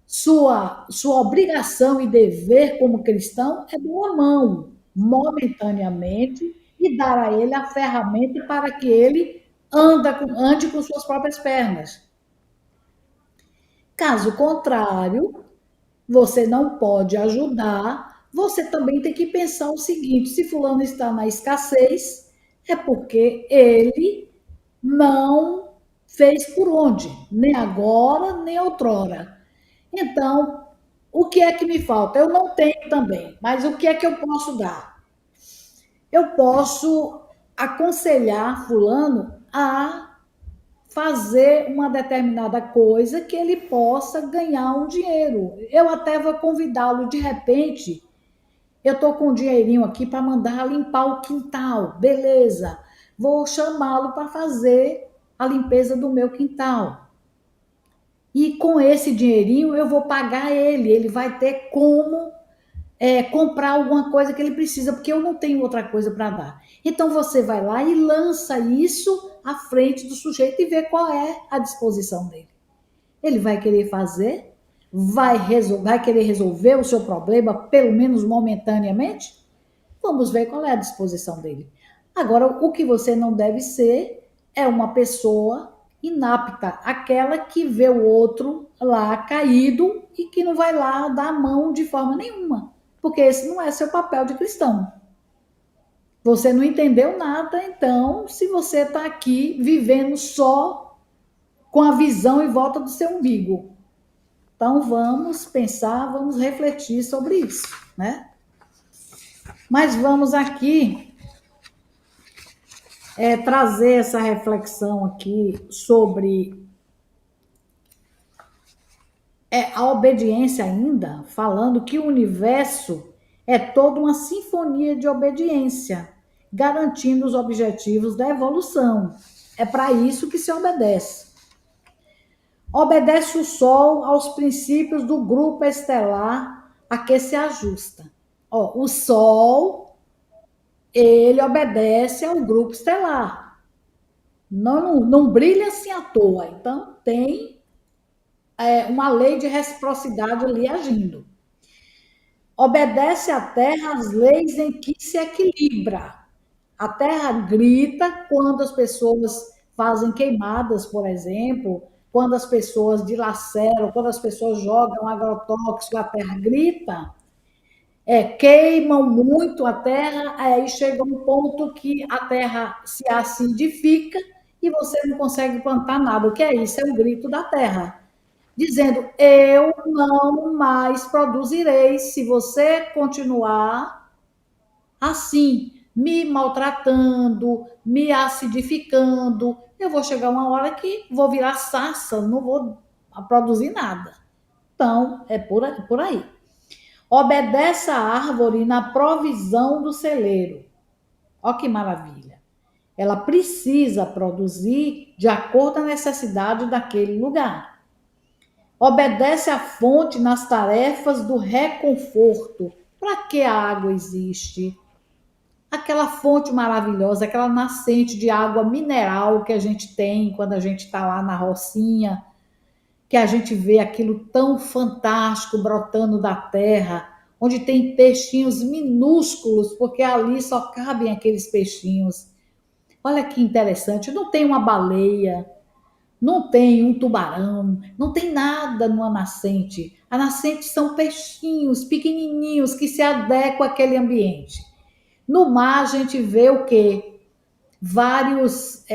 sua obrigação e dever como cristão é dar a mão momentaneamente e dar a ele a ferramenta para que ele ande com suas próprias pernas. Caso contrário, você não pode ajudar, você também tem que pensar o seguinte: se fulano está na escassez, é porque ele não fez por onde, nem agora, nem outrora. Então, o que é que me falta? Eu não tenho também, mas o que é que eu posso dar? Eu posso aconselhar fulano a fazer uma determinada coisa que ele possa ganhar um dinheiro. Eu até vou convidá-lo de repente. Eu estou com um dinheirinho aqui para mandar limpar o quintal, beleza? Vou chamá-lo para fazer a limpeza do meu quintal. E com esse dinheirinho eu vou pagar ele. Ele vai ter como comprar alguma coisa que ele precisa, porque eu não tenho outra coisa para dar. Então você vai lá e lança isso à frente do sujeito e vê qual é a disposição dele. Ele vai querer fazer? Vai querer resolver o seu problema, pelo menos momentaneamente? Vamos ver qual é a disposição dele. Agora, o que você não deve ser é uma pessoa inapta, aquela que vê o outro lá caído e que não vai lá dar a mão de forma nenhuma, porque esse não é seu papel de cristão. Você não entendeu nada, então, se você está aqui vivendo só com a visão em volta do seu umbigo. Então, vamos pensar, vamos refletir sobre isso, né? Mas vamos aqui trazer essa reflexão aqui sobre a obediência ainda, falando que o universo é toda uma sinfonia de obediência, garantindo os objetivos da evolução. É para isso que se obedece. Obedece o Sol aos princípios do grupo estelar a que se ajusta. O Sol, ele obedece ao grupo estelar. Não brilha assim à toa. Então, tem uma lei de reciprocidade ali agindo. Obedece a Terra às leis em que se equilibra. A Terra grita quando as pessoas fazem queimadas, por exemplo, quando as pessoas dilaceram, quando as pessoas jogam agrotóxico, a Terra grita. Queimam muito a Terra, aí chega um ponto que a Terra se acidifica e você não consegue plantar nada. O que é isso? É um grito da Terra dizendo: eu não mais produzirei se você continuar assim, me maltratando, me acidificando, eu vou chegar uma hora que vou virar sarça, não vou produzir nada. Então, é por aí. Obedece a árvore na provisão do celeiro. Olha que maravilha. Ela precisa produzir de acordo com a necessidade daquele lugar. Obedece à fonte nas tarefas do reconforto. Para que a água existe? Aquela fonte maravilhosa, aquela nascente de água mineral que a gente tem quando a gente está lá na rocinha, que a gente vê aquilo tão fantástico brotando da terra, onde tem peixinhos minúsculos, porque ali só cabem aqueles peixinhos. Olha que interessante, não tem uma baleia, não tem um tubarão, não tem nada numa nascente. A nascente são peixinhos pequenininhos que se adequam àquele ambiente. No mar a gente vê o quê? Vários,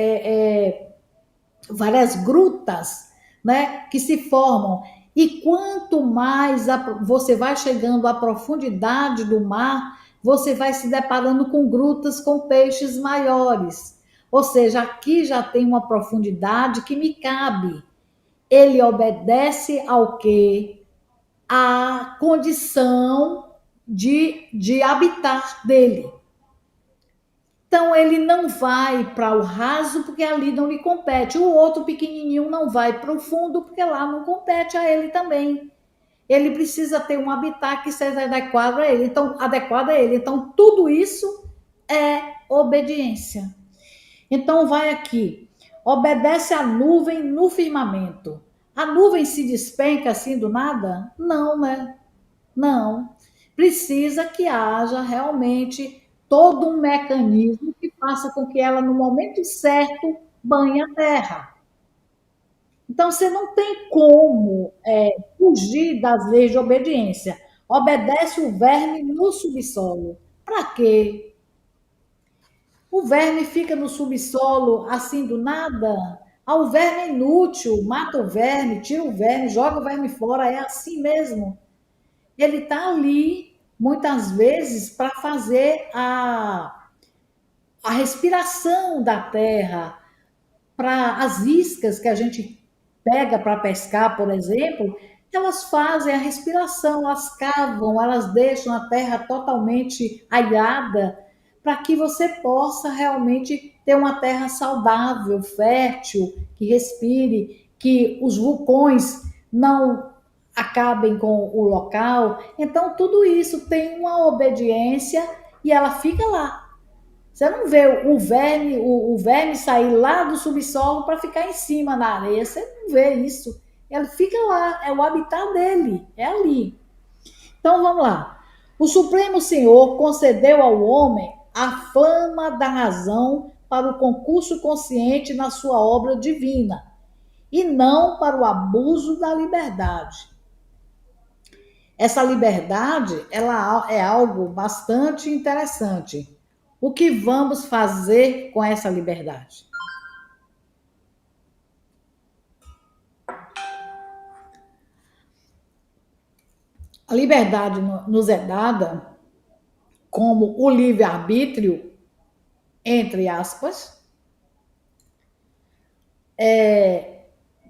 várias grutas, né, que se formam. E quanto mais você vai chegando à profundidade do mar, você vai se deparando com grutas com peixes maiores. Ou seja, aqui já tem uma profundidade que me cabe. Ele obedece ao quê? A condição de habitar dele. Então ele não vai para o raso porque ali não lhe compete. O outro pequenininho não vai para o fundo porque lá não compete a ele também. Ele precisa ter um habitat que seja adequado a ele. Então, adequado a ele. Então, tudo isso é obediência. Então, vai aqui. Obedece a nuvem no firmamento. A nuvem se despenca assim do nada? Não, né? Não. Precisa que haja realmente todo um mecanismo que faça com que ela, no momento certo, banhe a terra. Então, você não tem como fugir das leis de obediência. Obedece o verme no subsolo. Para quê? O verme fica no subsolo assim do nada? Ah, o verme é inútil, mata o verme, tira o verme, joga o verme fora, é assim mesmo. Ele está ali, muitas vezes, para fazer a respiração da terra, para as iscas que a gente pega para pescar, por exemplo, elas fazem a respiração, elas cavam, elas deixam a terra totalmente alhada, para que você possa realmente ter uma terra saudável, fértil, que respire, que os vulcões não acabem com o local. Então, tudo isso tem uma obediência e ela fica lá. Você não vê o verme sair lá do subsolo para ficar em cima na areia. Você não vê isso. Ele fica lá, é o habitat dele, é ali. Então vamos lá. O Supremo Senhor concedeu ao homem a flama da razão para o concurso consciente na sua obra divina, e não para o abuso da liberdade. Essa liberdade, ela é algo bastante interessante. O que vamos fazer com essa liberdade? A liberdade nos é dada como o livre-arbítrio, entre aspas,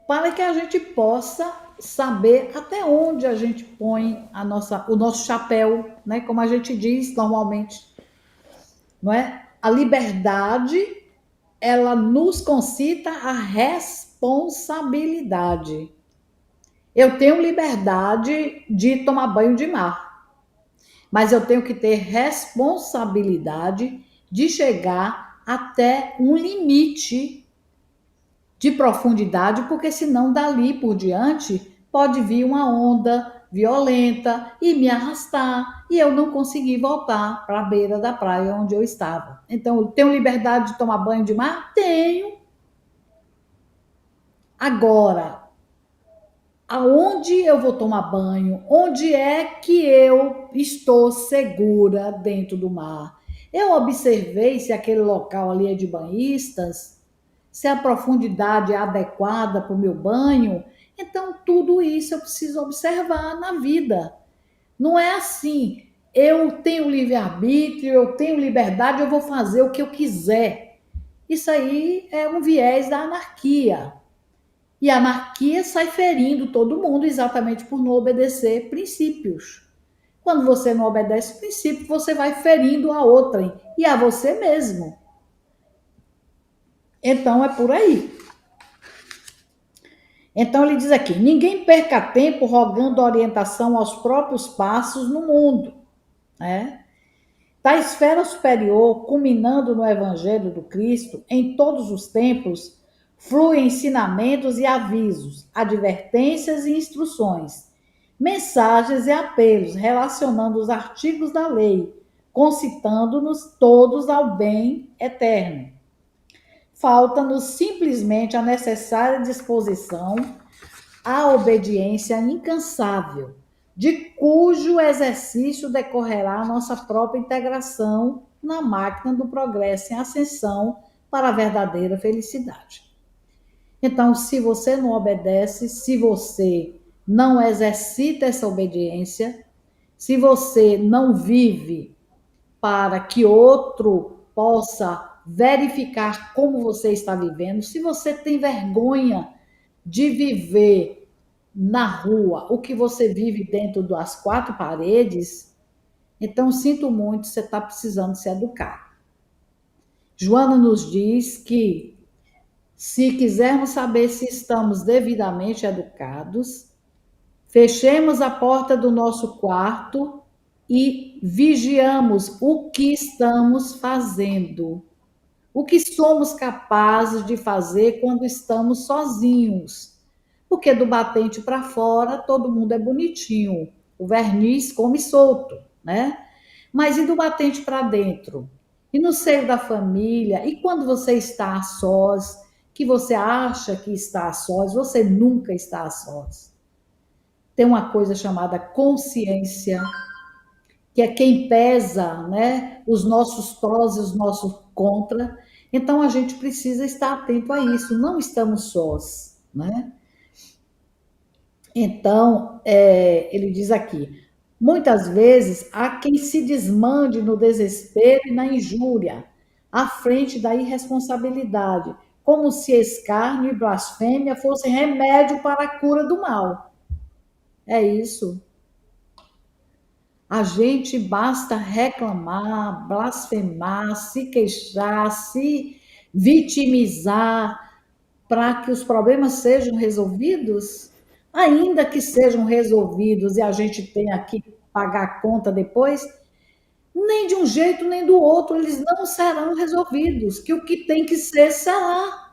para que a gente possa saber até onde a gente põe o nosso chapéu, né? Como a gente diz normalmente, não é? A liberdade, ela nos concita a responsabilidade. Eu tenho liberdade de tomar banho de mar, mas eu tenho que ter responsabilidade de chegar até um limite de profundidade, porque senão dali por diante pode vir uma onda violenta e me arrastar e eu não conseguir voltar para a beira da praia onde eu estava. Então, eu tenho liberdade de tomar banho de mar? Tenho. Agora, aonde eu vou tomar banho? Onde é que eu estou segura dentro do mar? Eu observei se aquele local ali é de banhistas, se a profundidade é adequada para o meu banho. Então, tudo isso eu preciso observar na vida. Não é assim. eu tenho livre-arbítrio, eu tenho liberdade, eu vou fazer o que eu quiser. Isso aí é um viés da anarquia. E a anarquia sai ferindo todo mundo exatamente por não obedecer princípios. Quando você não obedece princípio, você vai ferindo a outrem e a você mesmo. Então é por aí. Então ele diz aqui: ninguém perca tempo rogando orientação aos próprios passos no mundo, né? Da esfera superior, culminando no Evangelho do Cristo, em todos os tempos, fluem ensinamentos e avisos, advertências e instruções, mensagens e apelos relacionando os artigos da lei, concitando-nos todos ao bem eterno. Falta-nos simplesmente a necessária disposição à obediência incansável, de cujo exercício decorrerá a nossa própria integração na máquina do progresso em ascensão para a verdadeira felicidade. Então, se você não obedece, se você não exercita essa obediência, se você não vive para que outro possa verificar como você está vivendo, se você tem vergonha de viver na rua o que você vive dentro das quatro paredes, então sinto muito, você está precisando se educar. Joana nos diz que se quisermos saber se estamos devidamente educados, fechemos a porta do nosso quarto e vigiamos o que estamos fazendo, o que somos capazes de fazer quando estamos sozinhos. Porque do batente para fora todo mundo é bonitinho, o verniz come solto, né? Mas e do batente para dentro? E no seio da família? E quando você está a sós, que você acha que está a sós, você nunca está a sós. Tem uma coisa chamada consciência, que é quem pesa, né, os nossos prós e os nossos contra. Então a gente precisa estar atento a isso, não estamos sós, né? Então, ele diz aqui: muitas vezes há quem se desmande no desespero e na injúria, à frente da irresponsabilidade, como se escárnio e blasfêmia fossem remédio para a cura do mal. É isso. A gente basta reclamar, blasfemar, se queixar, se vitimizar para que os problemas sejam resolvidos, ainda que sejam resolvidos e a gente tenha que pagar a conta depois, nem de um jeito nem do outro eles não serão resolvidos, que o que tem que ser será.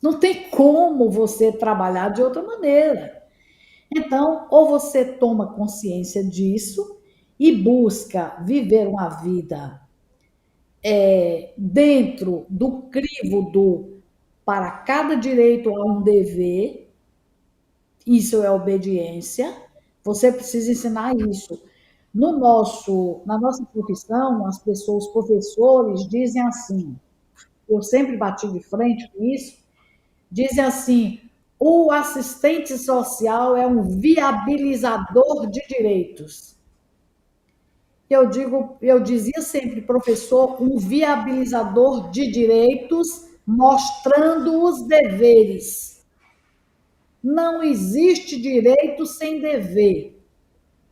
Não tem como você trabalhar de outra maneira. Então, ou você toma consciência disso e busca viver uma vida dentro do crivo do para cada direito há um dever, isso é obediência, você precisa ensinar isso. Na nossa profissão, as pessoas, os professores, dizem assim, eu sempre bati de frente com isso, dizem assim, o assistente social é um viabilizador de direitos. Eu dizia sempre, professor, um viabilizador de direitos, mostrando os deveres. Não existe direito sem dever.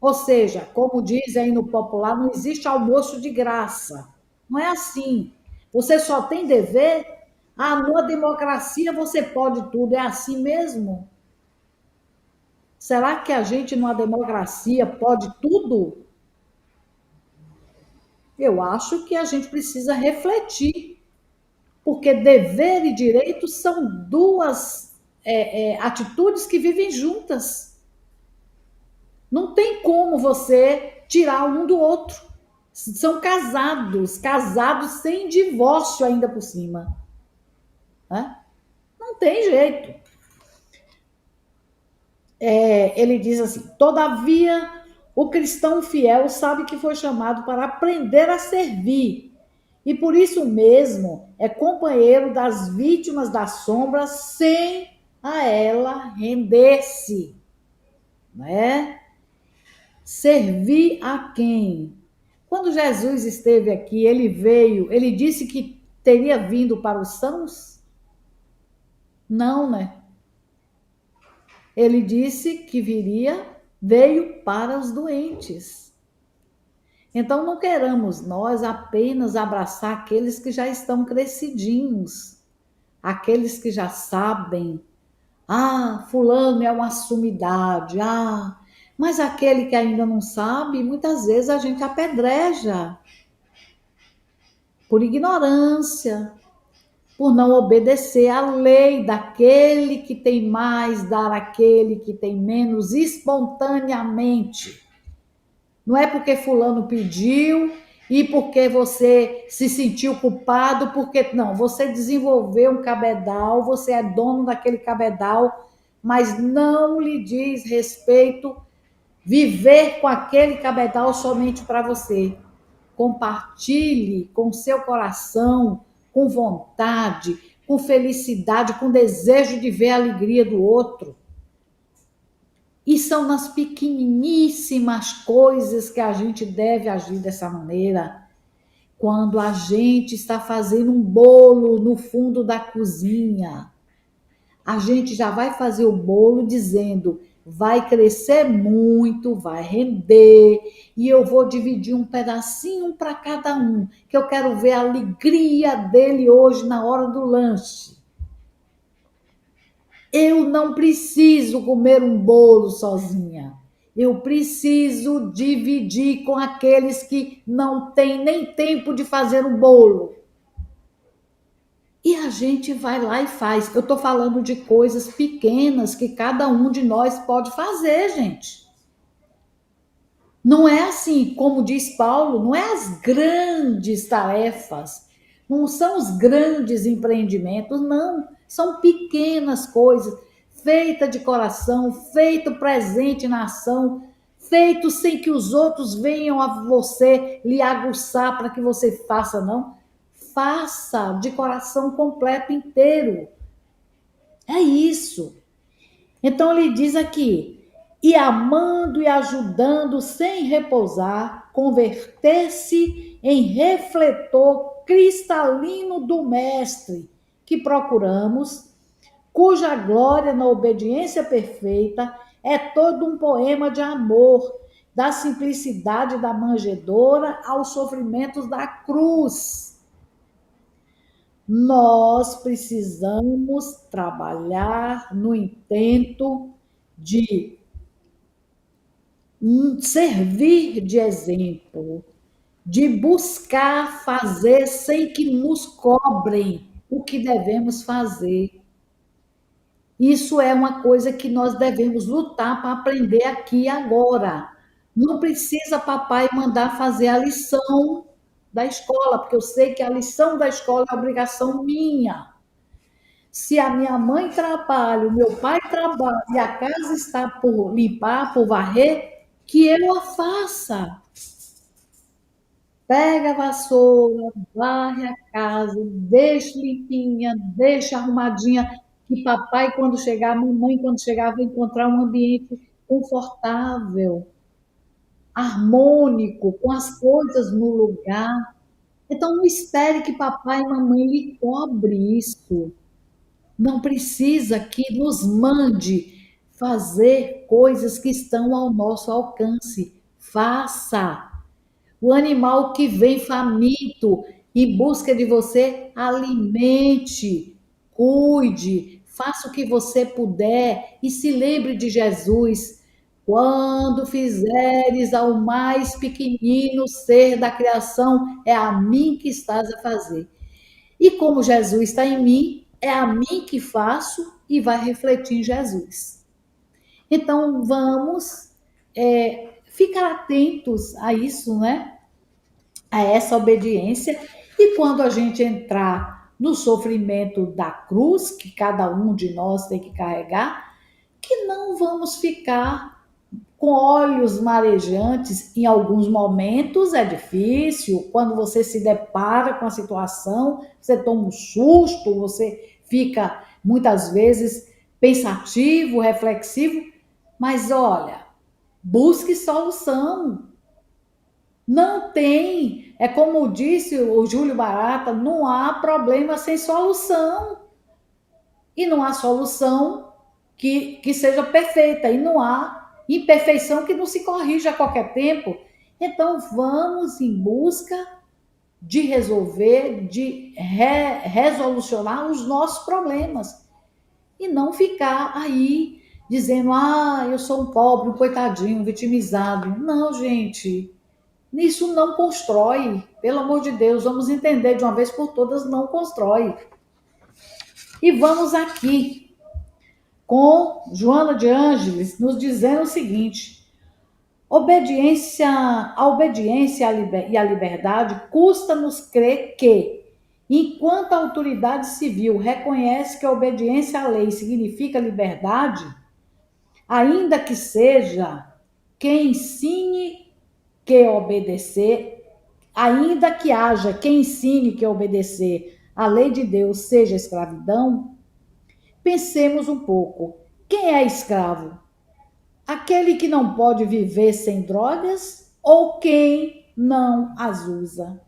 Ou seja, como diz aí no popular, não existe almoço de graça. Não é assim. Você só tem dever. Ah, numa democracia você pode tudo. É assim mesmo? Será que a gente, numa democracia, pode tudo? Eu acho que a gente precisa refletir, porque dever e direito são duas atitudes que vivem juntas. Não tem como você tirar um do outro. São casados, casados sem divórcio ainda por cima. Né? Não tem jeito. Ele diz assim: todavia, o cristão fiel sabe que foi chamado para aprender a servir. E por isso mesmo é companheiro das vítimas das sombras sem a ela render-se. Né? Servir a quem? Quando Jesus esteve aqui, ele veio, ele disse que teria vindo para os sãos? Não, né? Ele disse que veio para os doentes. Então não queramos nós apenas abraçar aqueles que já estão crescidinhos, aqueles que já sabem. Ah, fulano é uma sumidade. Ah, mas aquele que ainda não sabe, muitas vezes a gente apedreja por ignorância, por não obedecer à lei daquele que tem mais, dar àquele que tem menos espontaneamente. Não é porque fulano pediu e porque você se sentiu culpado, porque não, você desenvolveu um cabedal, você é dono daquele cabedal, mas não lhe diz respeito viver com aquele cabedal somente para você. Compartilhe com seu coração, com vontade, com felicidade, com desejo de ver a alegria do outro. E são nas pequeniníssimas coisas que a gente deve agir dessa maneira. Quando a gente está fazendo um bolo no fundo da cozinha, a gente já vai fazer o bolo dizendo: vai crescer muito, vai render, e eu vou dividir um pedacinho para cada um, que eu quero ver a alegria dele hoje na hora do lanche. Eu não preciso comer um bolo sozinha. Eu preciso dividir com aqueles que não têm nem tempo de fazer o bolo. E a gente vai lá e faz. Eu estou falando de coisas pequenas que cada um de nós pode fazer, gente. Não é assim, como diz Paulo, não é as grandes tarefas, não são os grandes empreendimentos, não. São pequenas coisas, feita de coração, feito presente na ação, feito sem que os outros venham a você lhe aguçar para que você faça, não. Faça de coração completo inteiro. É isso. Então ele diz aqui: e amando e ajudando sem repousar, converter-se em refletor cristalino do Mestre, que procuramos, cuja glória na obediência perfeita é todo um poema de amor, da simplicidade da manjedoura aos sofrimentos da cruz. Nós precisamos trabalhar no intento de servir de exemplo, de buscar fazer sem que nos cobrem o que devemos fazer. Isso é uma coisa que nós devemos lutar para aprender aqui e agora. Não precisa papai mandar fazer a lição da escola, porque eu sei que a lição da escola é obrigação minha. Se a minha mãe trabalha, o meu pai trabalha e a casa está por limpar, por varrer, que eu a faça. Pega a vassoura, varre a casa, deixa limpinha, deixa arrumadinha, que papai, quando chegar, mamãe, quando chegar, vai encontrar um ambiente confortável, harmônico, com as coisas no lugar. Então, não espere que papai e mamãe lhe cobre isso. Não precisa que nos mande fazer coisas que estão ao nosso alcance. Faça. O animal que vem faminto em busca de você, alimente, cuide, faça o que você puder e se lembre de Jesus. Quando fizeres ao mais pequenino ser da criação, é a mim que estás a fazer. E como Jesus está em mim, é a mim que faço e vai refletir em Jesus. Então vamos ficar atentos a isso, né? A essa obediência. E quando a gente entrar no sofrimento da cruz, que cada um de nós tem que carregar, que não vamos ficar com olhos marejantes. Em alguns momentos é difícil, quando você se depara com a situação, você toma um susto, você fica muitas vezes pensativo, reflexivo, mas olha, Busque solução. Não tem, é como disse o Júlio Barata, não há problema sem solução. E não há solução que seja perfeita. E não há imperfeição que não se corrija a qualquer tempo. Então, vamos em busca de resolver, de resolucionar os nossos problemas. E não ficar aí dizendo, eu sou um pobre, um coitadinho, um vitimizado. Não, gente, isso não constrói. Pelo amor de Deus, vamos entender de uma vez por todas, não constrói. E vamos aqui com Joana de Ângeles nos dizendo o seguinte: a obediência e a liberdade custa-nos crer que, enquanto a autoridade civil reconhece que a obediência à lei significa liberdade, ainda que seja quem ensine que obedecer, ainda que haja quem ensine que obedecer à lei de Deus seja escravidão, pensemos um pouco. Quem é escravo? Aquele que não pode viver sem drogas ou quem não as usa?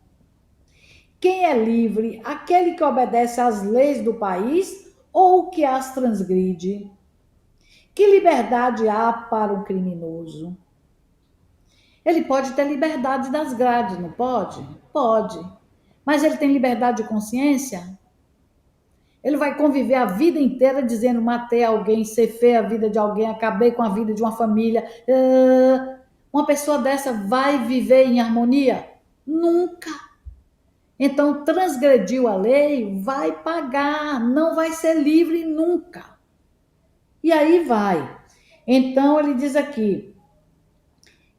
Quem é livre? Aquele que obedece às leis do país ou que as transgride? Que liberdade há para o criminoso? Ele pode ter liberdade das grades, não pode? Pode. Mas ele tem liberdade de consciência? Ele vai conviver a vida inteira dizendo: matei alguém, cefei a vida de alguém, acabei com a vida de uma família. Uma pessoa dessa vai viver em harmonia? Nunca. Então, transgrediu a lei, vai pagar, não vai ser livre nunca. E aí vai. Então, ele diz aqui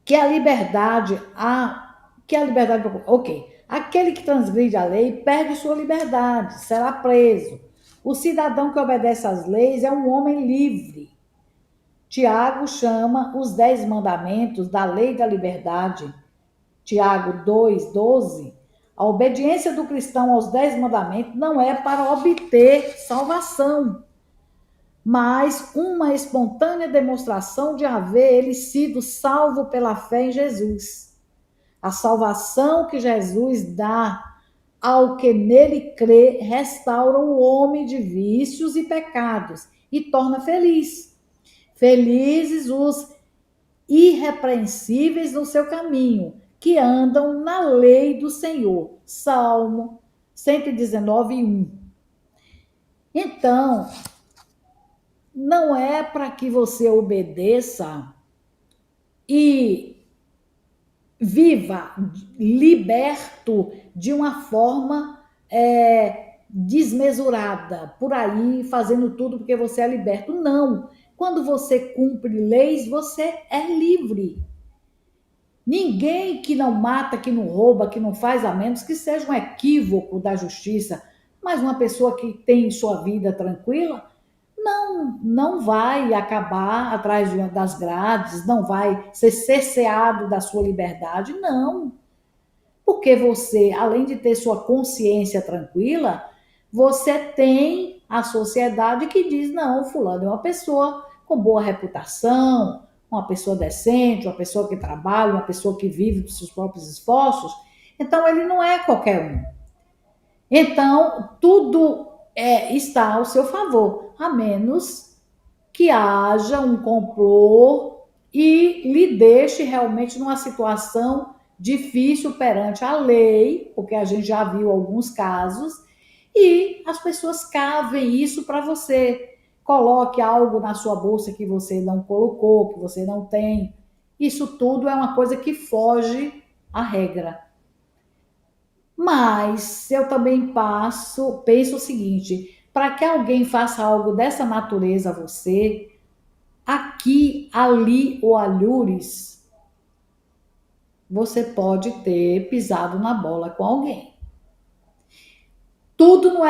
que a liberdade, aquele que transgride a lei perde sua liberdade, será preso. O cidadão que obedece às leis é um homem livre. Tiago chama os 10 mandamentos da lei da liberdade. Tiago 2:12. A obediência do cristão aos 10 mandamentos não é para obter salvação, mas uma espontânea demonstração de haver ele sido salvo pela fé em Jesus. A salvação que Jesus dá ao que nele crê restaura o homem de vícios e pecados e torna feliz. Felizes os irrepreensíveis no seu caminho, que andam na lei do Senhor. Salmo 119:1. Então, não é para que você obedeça e viva liberto de uma forma desmesurada, por aí fazendo tudo porque você é liberto. Não. Quando você cumpre leis, você é livre. Ninguém que não mata, que não rouba, que não faz, a menos que seja um equívoco da justiça, mas uma pessoa que tem sua vida tranquila, não vai acabar atrás das grades, não vai ser cerceado da sua liberdade, não. Porque você, além de ter sua consciência tranquila, você tem a sociedade que diz: não, fulano é uma pessoa com boa reputação, uma pessoa decente, uma pessoa que trabalha, uma pessoa que vive dos seus próprios esforços. Então, ele não é qualquer um. Então, tudo está ao seu favor, a menos que haja um complô e lhe deixe realmente numa situação difícil perante a lei, porque a gente já viu alguns casos, e as pessoas cavem isso para você. Coloque algo na sua bolsa que você não colocou, que você não tem. Isso tudo é uma coisa que foge à regra. Mas eu também penso o seguinte: para que alguém faça algo dessa natureza a você, aqui, ali ou alhures, você pode ter pisado na bola com alguém. Tudo não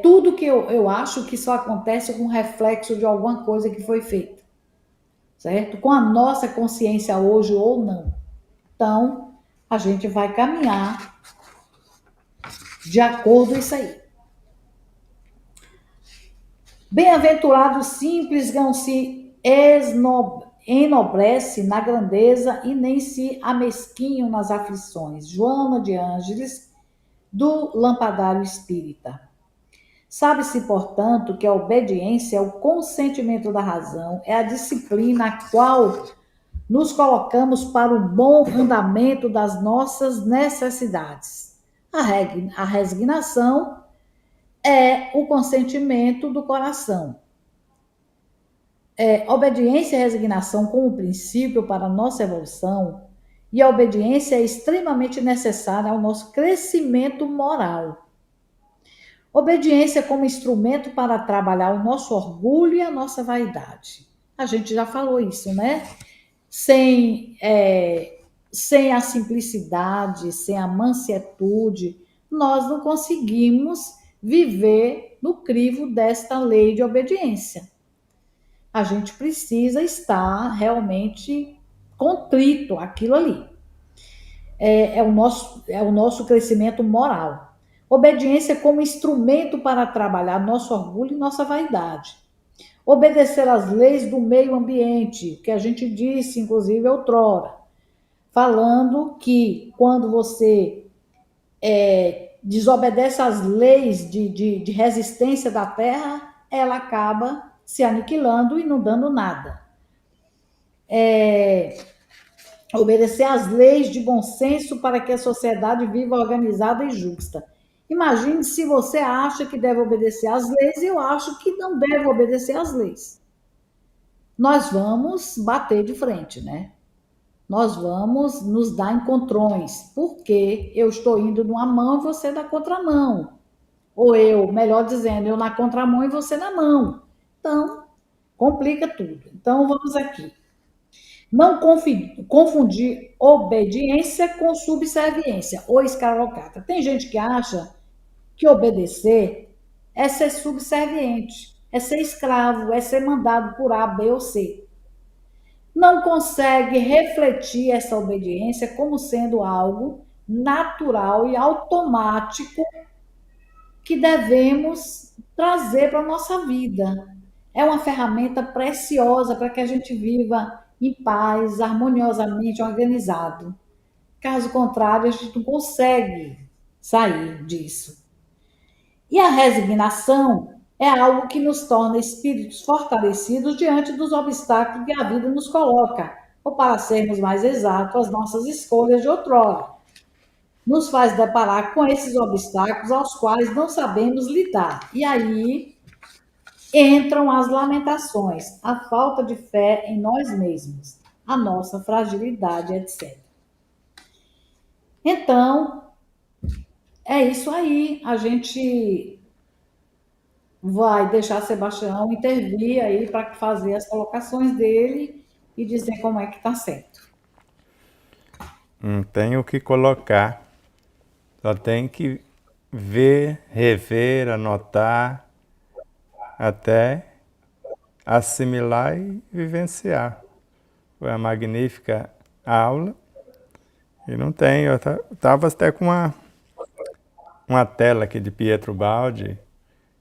tudo que eu acho que só acontece com reflexo de alguma coisa que foi feita, certo? Com a nossa consciência hoje ou não. Então, a gente vai caminhar de acordo com isso aí. Bem-aventurados simples não se enobrece na grandeza e nem se amesquinham nas aflições. Joana de Ângeles, do Lampadário Espírita. Sabe-se, portanto, que a obediência é o consentimento da razão, é a disciplina a qual nos colocamos para o bom andamento das nossas necessidades. A resignação é o consentimento do coração. Obediência e resignação como princípio para a nossa evolução, e a obediência é extremamente necessária ao nosso crescimento moral. Obediência como instrumento para trabalhar o nosso orgulho e a nossa vaidade. A gente já falou isso, né? Sem a simplicidade, sem a mansietude, nós não conseguimos viver no crivo desta lei de obediência. A gente precisa estar realmente contrito aquilo ali. É o nosso crescimento moral. Obediência como instrumento para trabalhar nosso orgulho e nossa vaidade. Obedecer às leis do meio ambiente, que a gente disse, inclusive, outrora, falando que quando você desobedece às leis de resistência da terra, ela acaba se aniquilando e não dando nada. Obedecer às leis de bom senso para que a sociedade viva organizada e justa. Imagine se você acha que deve obedecer às leis e eu acho que não deve obedecer às leis. Nós vamos bater de frente, né? Nós vamos nos dar encontrões, porque eu estou indo numa mão e você na contramão. Ou eu, melhor dizendo, eu na contramão e você na mão. Então, complica tudo. Então, vamos aqui. Não confundir obediência com subserviência ou escravocrata. Tem gente que acha que obedecer é ser subserviente, é ser escravo, é ser mandado por A, B ou C. Não consegue refletir essa obediência como sendo algo natural e automático que devemos trazer para a nossa vida. É uma ferramenta preciosa para que a gente viva em paz, harmoniosamente organizado. Caso contrário, a gente não consegue sair disso. E a resignação é algo que nos torna espíritos fortalecidos diante dos obstáculos que a vida nos coloca, ou para sermos mais exatos, as nossas escolhas de outrora. Nos faz deparar com esses obstáculos aos quais não sabemos lidar. E aí entram as lamentações, a falta de fé em nós mesmos, a nossa fragilidade, etc. Então, é isso aí. A gente vai deixar Sebastião intervir aí para fazer as colocações dele e dizer como é que está certo. Não tem o que colocar, só tem que ver, rever, anotar, até assimilar e vivenciar. Foi uma magnífica aula. E não tem, eu estava até com uma tela aqui de Pietro Baldi,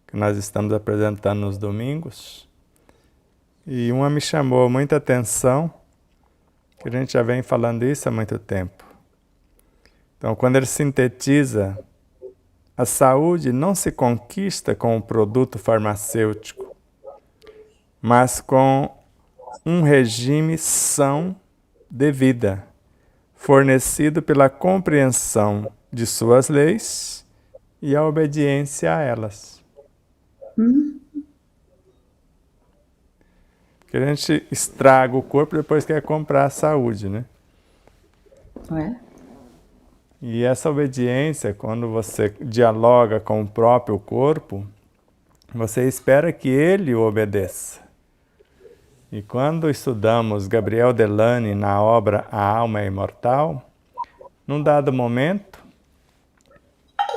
que nós estamos apresentando nos domingos, e uma me chamou muita atenção, que a gente já vem falando isso há muito tempo. Então, quando ele sintetiza, a saúde não se conquista com o produto farmacêutico, mas com um regime são de vida, fornecido pela compreensão de suas leis e a obediência a elas. Porque a gente estraga o corpo e depois quer comprar a saúde, né? Não é? E essa obediência, quando você dialoga com o próprio corpo, você espera que ele o obedeça. E quando estudamos Gabriel Delany na obra A Alma é Imortal, num dado momento,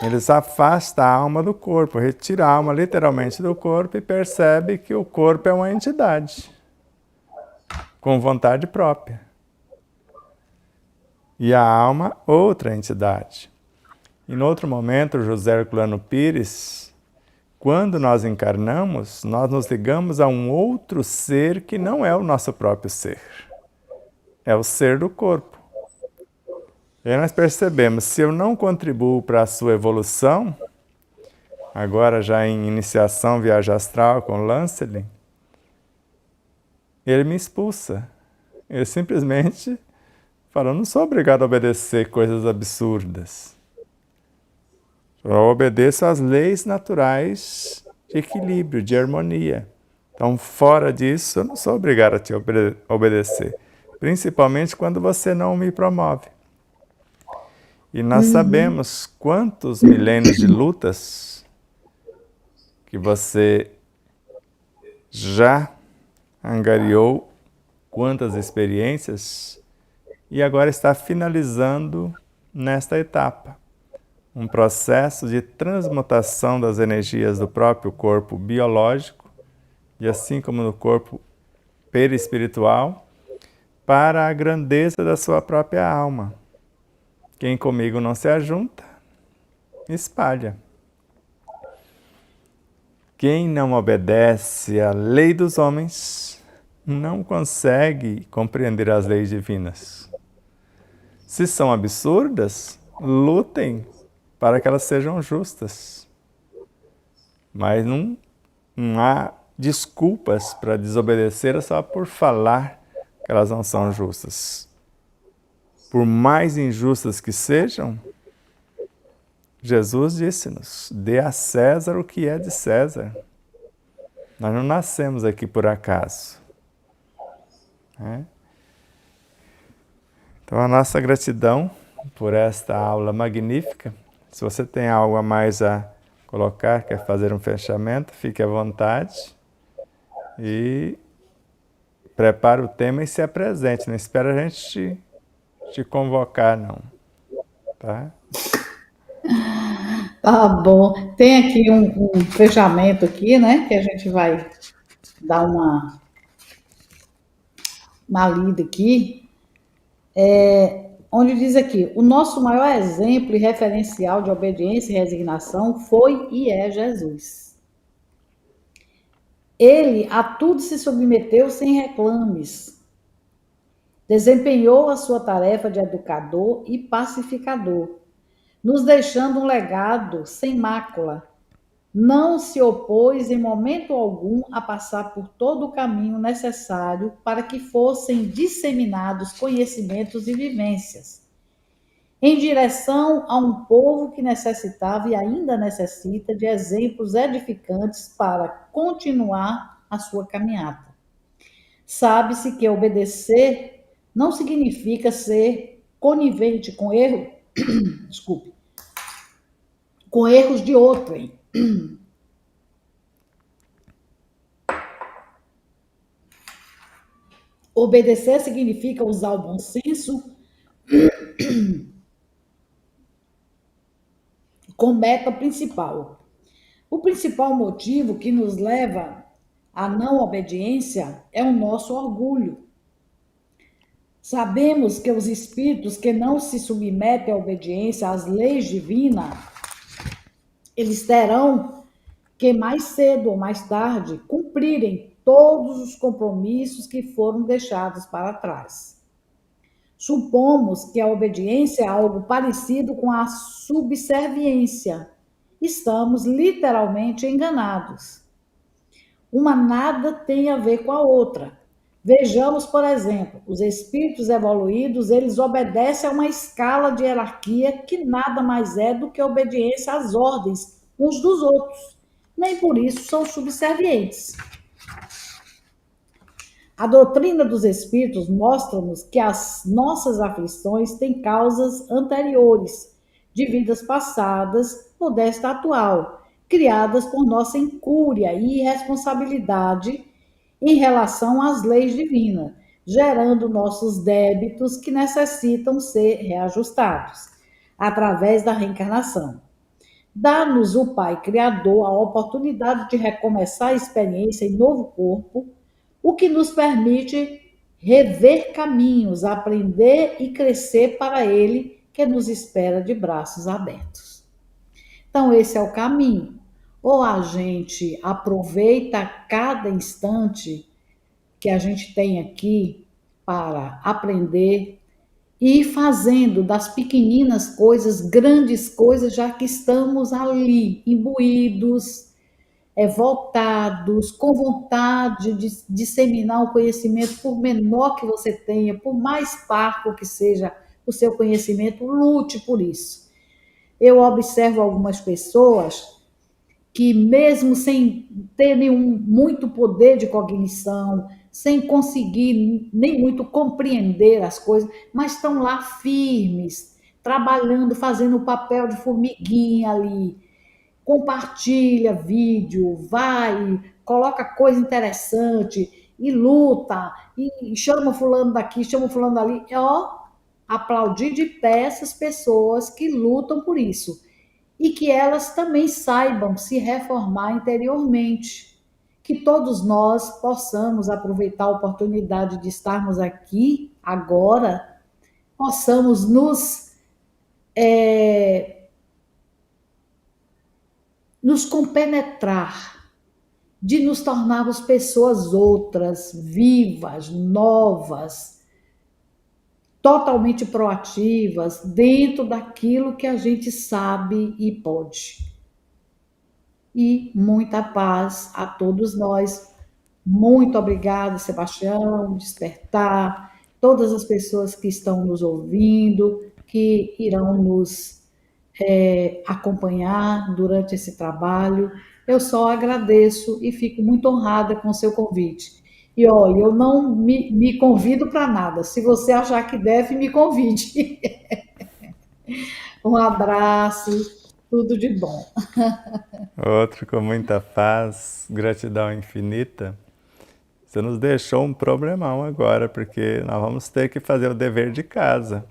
eles afastam a alma do corpo, retira a alma literalmente do corpo e percebe que o corpo é uma entidade, com vontade própria. E a alma, outra entidade. E no outro momento, José Herculano Pires, quando nós encarnamos, nós nos ligamos a um outro ser que não é o nosso próprio ser. É o ser do corpo. E aí nós percebemos, se eu não contribuo para a sua evolução, agora já em iniciação viagem astral com Lancelin, ele me expulsa. Ele simplesmente fala, eu não sou obrigado a obedecer coisas absurdas. Eu obedeço às leis naturais de equilíbrio, de harmonia. Então, fora disso, eu não sou obrigado a te obedecer. Principalmente quando você não me promove. E nós sabemos quantos milênios de lutas que você já angariou, quantas experiências, e agora está finalizando nesta etapa. Um processo de transmutação das energias do próprio corpo biológico, e assim como no corpo perispiritual, para a grandeza da sua própria alma. Quem comigo não se ajunta, espalha. Quem não obedece à lei dos homens, não consegue compreender as leis divinas. Se são absurdas, lutem para que elas sejam justas. Mas não há desculpas para desobedecer só por falar que elas não são justas. Por mais injustas que sejam, Jesus disse-nos, dê a César o que é de César. Nós não nascemos aqui por acaso. Então a nossa gratidão por esta aula magnífica. Se você tem algo a mais a colocar, quer fazer um fechamento, fique à vontade. E prepare o tema e se apresente. Não espera a gente te convocar, não. Tá? Tá bom. Tem aqui um fechamento aqui, né? Que a gente vai dar uma lida aqui. Onde diz aqui, o nosso maior exemplo e referencial de obediência e resignação foi e é Jesus. Ele a tudo se submeteu sem reclames. Desempenhou a sua tarefa de educador e pacificador, nos deixando um legado sem mácula. Não se opôs em momento algum a passar por todo o caminho necessário para que fossem disseminados conhecimentos e vivências, em direção a um povo que necessitava e ainda necessita de exemplos edificantes para continuar a sua caminhada. Sabe-se que obedecer não significa ser conivente com erro, desculpe, com erros de outrem. Obedecer significa usar o bom senso como meta principal. O principal motivo que nos leva à não obediência é o nosso orgulho. Sabemos que os espíritos que não se submetem à obediência às leis divinas, eles terão que mais cedo ou mais tarde cumprirem todos os compromissos que foram deixados para trás. Supomos que a obediência é algo parecido com a subserviência. Estamos literalmente enganados. Uma nada tem a ver com a outra. Vejamos, por exemplo, os espíritos evoluídos, eles obedecem a uma escala de hierarquia que nada mais é do que obediência às ordens uns dos outros. Nem por isso são subservientes. A doutrina dos espíritos mostra-nos que as nossas aflições têm causas anteriores, de vidas passadas ou desta atual, criadas por nossa incúria e irresponsabilidade em relação às leis divinas, gerando nossos débitos que necessitam ser reajustados através da reencarnação. Dá-nos o Pai Criador a oportunidade de recomeçar a experiência em novo corpo, o que nos permite rever caminhos, aprender e crescer para Ele, que nos espera de braços abertos. Então, esse é o caminho. ou a gente aproveita cada instante que a gente tem aqui para aprender e ir fazendo das pequeninas coisas grandes coisas, já que estamos ali, imbuídos, voltados, com vontade de disseminar o conhecimento, por menor que você tenha, por mais parco que seja o seu conhecimento, lute por isso. Eu observo algumas pessoas que, mesmo sem terem muito poder de cognição, sem conseguir nem muito compreender as coisas, mas estão lá firmes, trabalhando, fazendo o papel de formiguinha ali, compartilha vídeo, vai, coloca coisa interessante e luta, e chama fulano daqui, chama fulano dali. Aplaudir de pé essas pessoas que lutam por isso. E que elas também saibam se reformar interiormente. Que todos nós possamos aproveitar a oportunidade de estarmos aqui agora, possamos nos compenetrar, de nos tornarmos pessoas outras, vivas, novas, totalmente proativas, dentro daquilo que a gente sabe e pode. E muita paz a todos nós. Muito obrigada, Sebastião, Despertar, todas as pessoas que estão nos ouvindo, que irão nos acompanhar durante esse trabalho. Eu só agradeço e fico muito honrada com o seu convite. E olha, eu não me convido para nada. Se você achar que deve, me convide. Um abraço, tudo de bom. Outro com muita paz, gratidão infinita. Você nos deixou um problemão agora, porque nós vamos ter que fazer o dever de casa.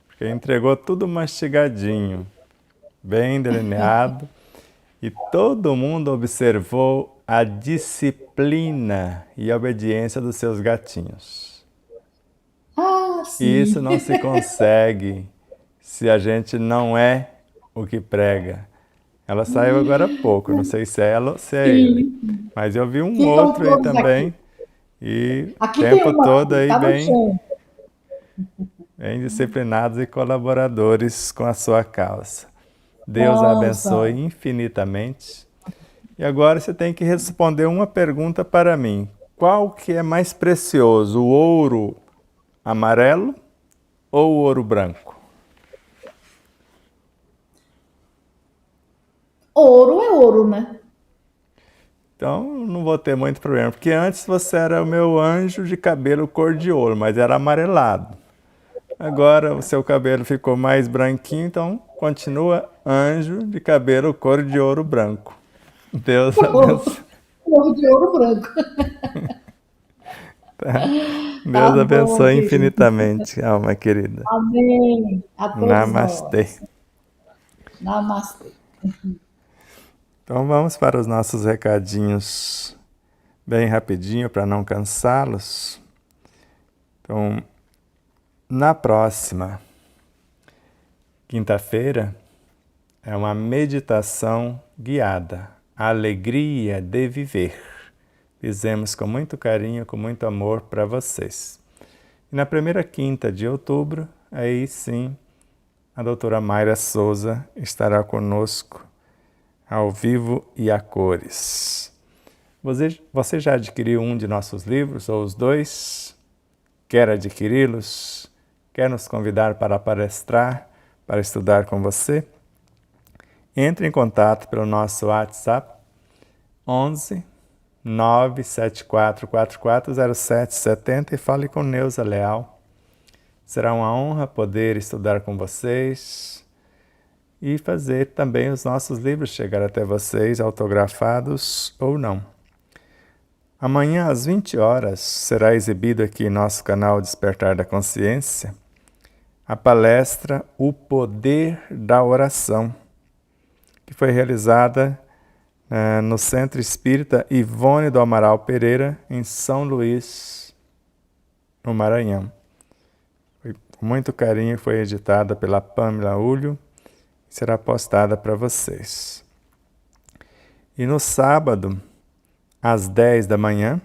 Porque entregou tudo mastigadinho, bem delineado, e todo mundo observou a disciplina e a obediência dos seus gatinhos. Ah, E isso sim. não se consegue se a gente não é o que prega. Ela saiu agora há pouco, não sei se é ela ou se é ele. Sim. Mas eu vi um Ficam outro aí todos aqui. também, e o Aqui tem tempo uma todo aqui, aí está no chão. bem disciplinados e colaboradores com a sua causa. Deus a São, abençoe são. infinitamente. E agora você tem que responder uma pergunta para mim. Qual que é mais precioso, o ouro amarelo ou o ouro branco? Ouro é ouro, né? Então não vou ter muito problema, porque antes você era o meu anjo de cabelo cor de ouro, mas era amarelado. Agora o seu cabelo ficou mais branquinho, então continua anjo de cabelo cor de ouro branco. Deus Pronto. abençoe. Ouro de ouro branco. Tá? Tá Deus bom, abençoe querido. infinitamente, alma querida. Amém. A todos Namastê. nós. Namastê. Então vamos para os nossos recadinhos bem rapidinho para não cansá-los. Então, na próxima quinta-feira é uma meditação guiada, a alegria de viver. Fizemos com muito carinho, com muito amor para vocês. E na primeira quinta de outubro, aí sim, a doutora Mayra Souza estará conosco ao vivo e a cores. Você já adquiriu um de nossos livros, ou os dois? Quer adquiri-los? Quer nos convidar para palestrar, para estudar com você? Entre em contato pelo nosso WhatsApp 11 974440770 e fale com Neuza Leal. Será uma honra poder estudar com vocês e fazer também os nossos livros chegar até vocês, autografados ou não. Amanhã, às 20 horas, será exibido aqui em nosso canal Despertar da Consciência a palestra O Poder da Oração, que foi realizada no Centro Espírita Ivone do Amaral Pereira, em São Luís, no Maranhão. Com muito carinho foi editada pela Pamela Ulho, será postada para vocês. E no sábado, às 10 da manhã,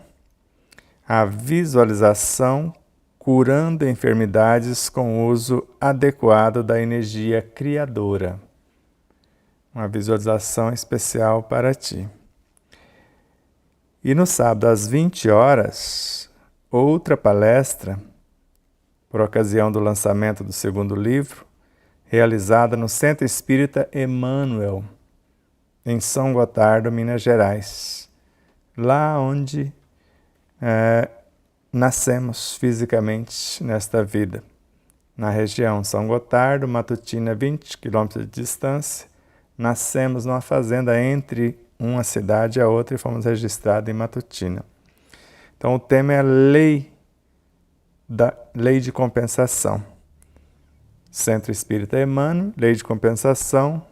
a visualização curando enfermidades com o uso adequado da energia criadora. Uma visualização especial para ti. E no sábado, às 20 horas, outra palestra, por ocasião do lançamento do segundo livro, realizada no Centro Espírita Emmanuel, em São Gotardo, Minas Gerais, lá onde nascemos fisicamente nesta vida, na região São Gotardo, Matutina, 20 quilômetros de distância. Nascemos numa fazenda entre uma cidade e a outra e fomos registrados em Matutina. Então o tema é a lei de compensação. Centro Espírita Emmanuel, lei de compensação.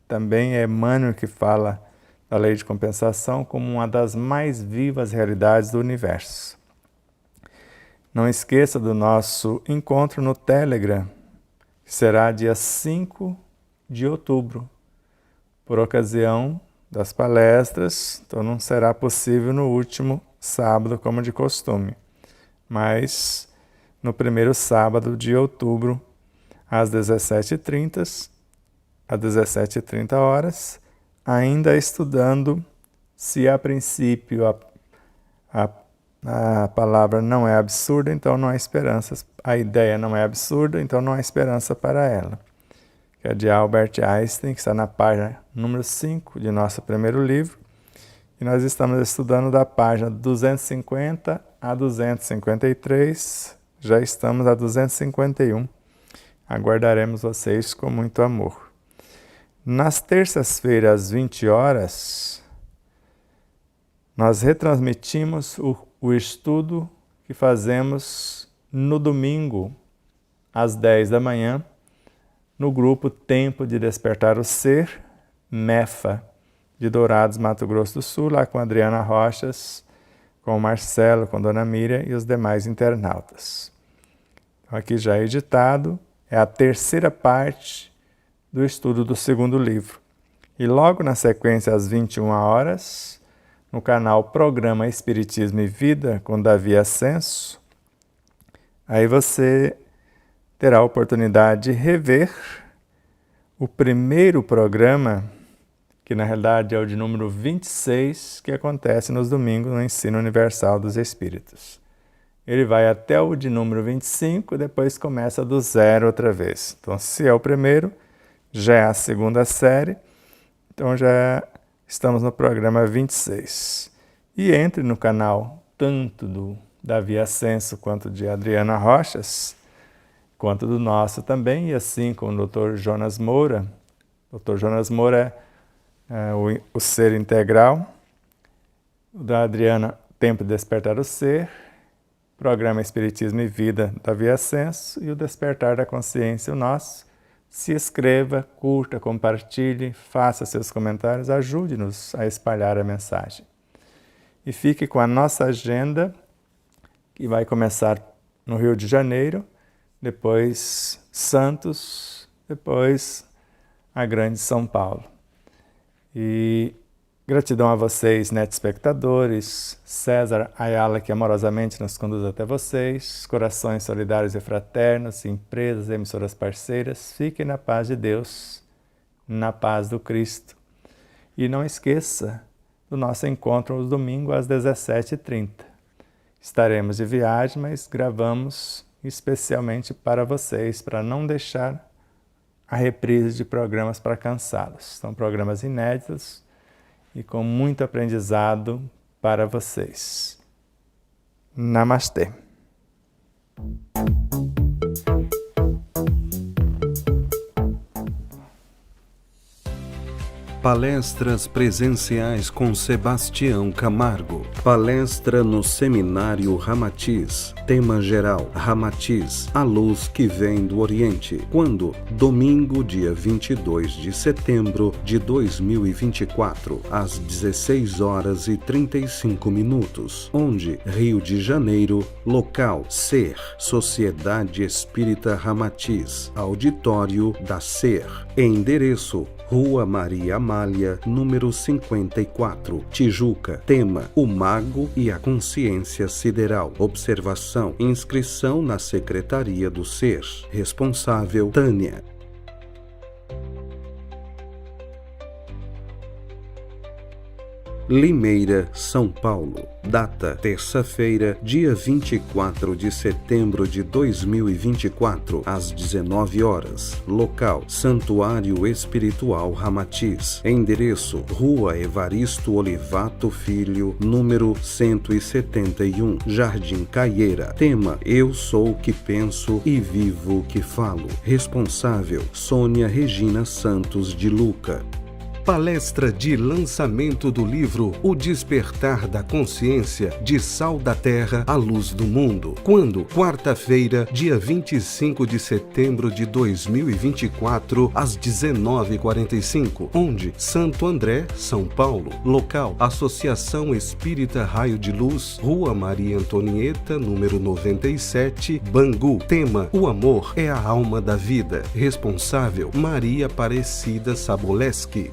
Também é Emmanuel que fala da lei de compensação como uma das mais vivas realidades do universo. Não esqueça do nosso encontro no Telegram, que será dia 5 de outubro, por ocasião das palestras. Então não será possível no último sábado, como de costume, mas no primeiro sábado de outubro, às 17h30, às 17h30, ainda estudando se a princípio a palavra não é absurda, então não há esperanças. A ideia não é absurda, então não há esperança para ela. Que é de Albert Einstein, que está na página número 5 de nosso primeiro livro. E nós estamos estudando da página 250 a 253, já estamos a 251. Aguardaremos vocês com muito amor. Nas terças-feiras, às 20 horas, nós retransmitimos o estudo que fazemos no domingo, às 10 da manhã, no grupo Tempo de Despertar o Ser, MEFA, de Dourados, Mato Grosso do Sul, lá com a Adriana Rochas, com o Marcelo, com a Dona Miriam e os demais internautas. Então, aqui já editado, é a terceira parte do estudo do segundo livro. E logo na sequência, às 21 horas, no canal Programa Espiritismo e Vida, com Davi Ascenso, aí você terá a oportunidade de rever o primeiro programa, que na realidade é o de número 26, que acontece nos domingos no Ensino Universal dos Espíritos. Ele vai até o de número 25, depois começa do zero outra vez. Então, se é o primeiro, já é a segunda série, então já estamos no programa 26. E entre no canal tanto do Davi Ascenso quanto de Adriana Rochas, quanto do nosso também, e assim com o Dr. Jonas Moura. O Dr. Jonas Moura é o Ser Integral, o da Adriana, Tempo de Despertar o Ser, Programa Espiritismo e Vida, Davi Ascenso, e o Despertar da Consciência, o nosso. Se inscreva, curta, compartilhe, faça seus comentários, ajude-nos a espalhar a mensagem. E fique com a nossa agenda, que vai começar no Rio de Janeiro, depois Santos, depois a Grande São Paulo. E gratidão a vocês, netespectadores, César Ayala, que amorosamente nos conduz até vocês, corações solidários e fraternos, empresas, emissoras parceiras, fiquem na paz de Deus, na paz do Cristo. E não esqueça do nosso encontro aos domingos às 17h30. Estaremos de viagem, mas gravamos especialmente para vocês, para não deixar a reprise de programas para cansá-los. São programas inéditos e com muito aprendizado para vocês. Namastê. Palestras presenciais com Sebastião Camargo. Palestra no Seminário Ramatiz. Tema geral: Ramatiz, a luz que vem do Oriente. Quando? Domingo, dia 22 de setembro de 2024, às 16h35. Onde? Rio de Janeiro. Local: SER, Sociedade Espírita Ramatiz, Auditório da SER. Endereço: Rua Maria Amada, Amália, número 54, Tijuca. Tema: o mago e a consciência sideral. Observação: inscrição na Secretaria do Ser. Responsável: Tânia. Limeira, São Paulo. Data: terça-feira, dia 24 de setembro de 2024, às 19 horas. Local: Santuário Espiritual Ramatiz. Endereço: Rua Evaristo Olivato Filho, número 171, Jardim Caieira. Tema: eu sou o que penso e vivo o que falo. Responsável: Sônia Regina Santos de Luca. Palestra de lançamento do livro O Despertar da Consciência, de Sal da Terra à Luz do Mundo. Quando? Quarta-feira, dia 25 de setembro de 2024, às 19h45. Onde? Santo André, São Paulo. Local: Associação Espírita Raio de Luz, Rua Maria Antonieta, número 97, Bangu. Tema: o amor é a alma da vida. Responsável: Maria Aparecida Saboleski.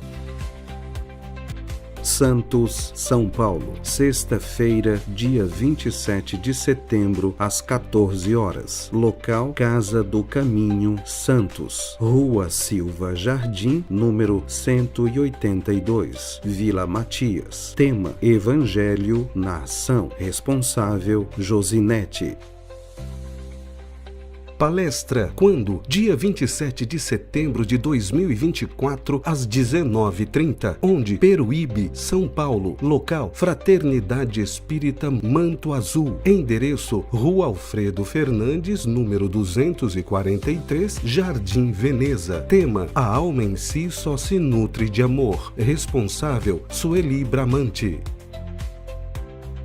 Santos, São Paulo. Sexta-feira, dia 27 de setembro, às 14 horas. Local: Casa do Caminho, Santos. Rua Silva Jardim, número 182, Vila Matias. Tema: Evangelho na Ação. Responsável: Josinete. Palestra quando? Dia 27 de setembro de 2024, às 19h30. Onde? Peruíbe, São Paulo. Local: Fraternidade Espírita Manto Azul. Endereço: Rua Alfredo Fernandes, número 243, Jardim Veneza. Tema: a alma em si só se nutre de amor. Responsável: Sueli Bramante.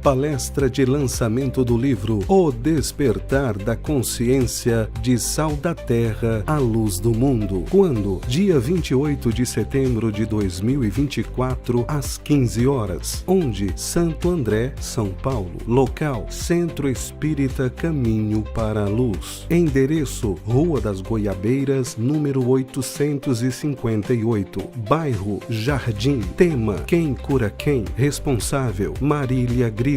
Palestra de lançamento do livro O Despertar da Consciência, de Sal da Terra à Luz do Mundo. Quando? Dia 28 de setembro de 2024, às 15 horas. Onde? Santo André, São Paulo. Local: Centro Espírita Caminho para a Luz. Endereço: Rua das Goiabeiras, número 858, Bairro Jardim. Tema: quem cura quem? Responsável: Marília Grilo.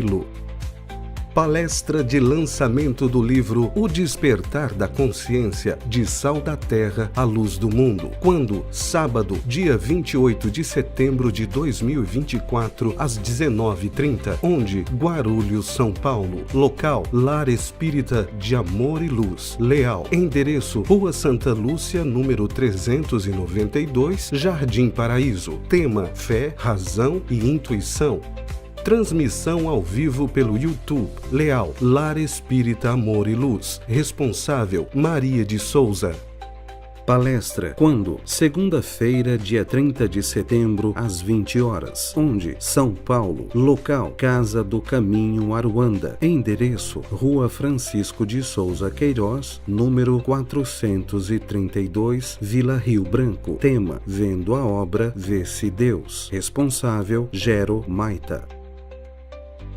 Palestra de lançamento do livro O Despertar da Consciência, de Sal da Terra à Luz do Mundo. Quando? Sábado, dia 28 de setembro de 2024, às 19h30. Onde? Guarulhos, São Paulo. Local: Lar Espírita de Amor e Luz, Leal. Endereço: Rua Santa Lúcia, número 392, Jardim Paraíso. Tema: fé, razão e intuição. Transmissão ao vivo pelo YouTube. Leal, Lar Espírita Amor e Luz. Responsável: Maria de Souza. Palestra quando? Segunda-feira, dia 30 de setembro, às 20 horas. Onde? São Paulo. Local: Casa do Caminho, Aruanda. Endereço: Rua Francisco de Souza Queiroz, número 432, Vila Rio Branco. Tema: vendo a obra, vê-se Deus. Responsável: Gero Maita.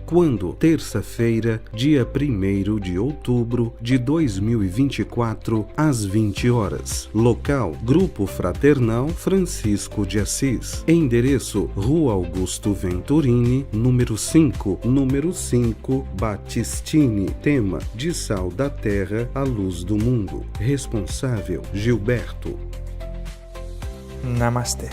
Quando? Terça-feira, dia 1º de outubro de 2024, às 20 horas. Local: Grupo Fraternal Francisco de Assis. Endereço: Rua Augusto Venturini, número 5, Batistini. Tema: de Sal da Terra à Luz do Mundo. Responsável: Gilberto. Namastê.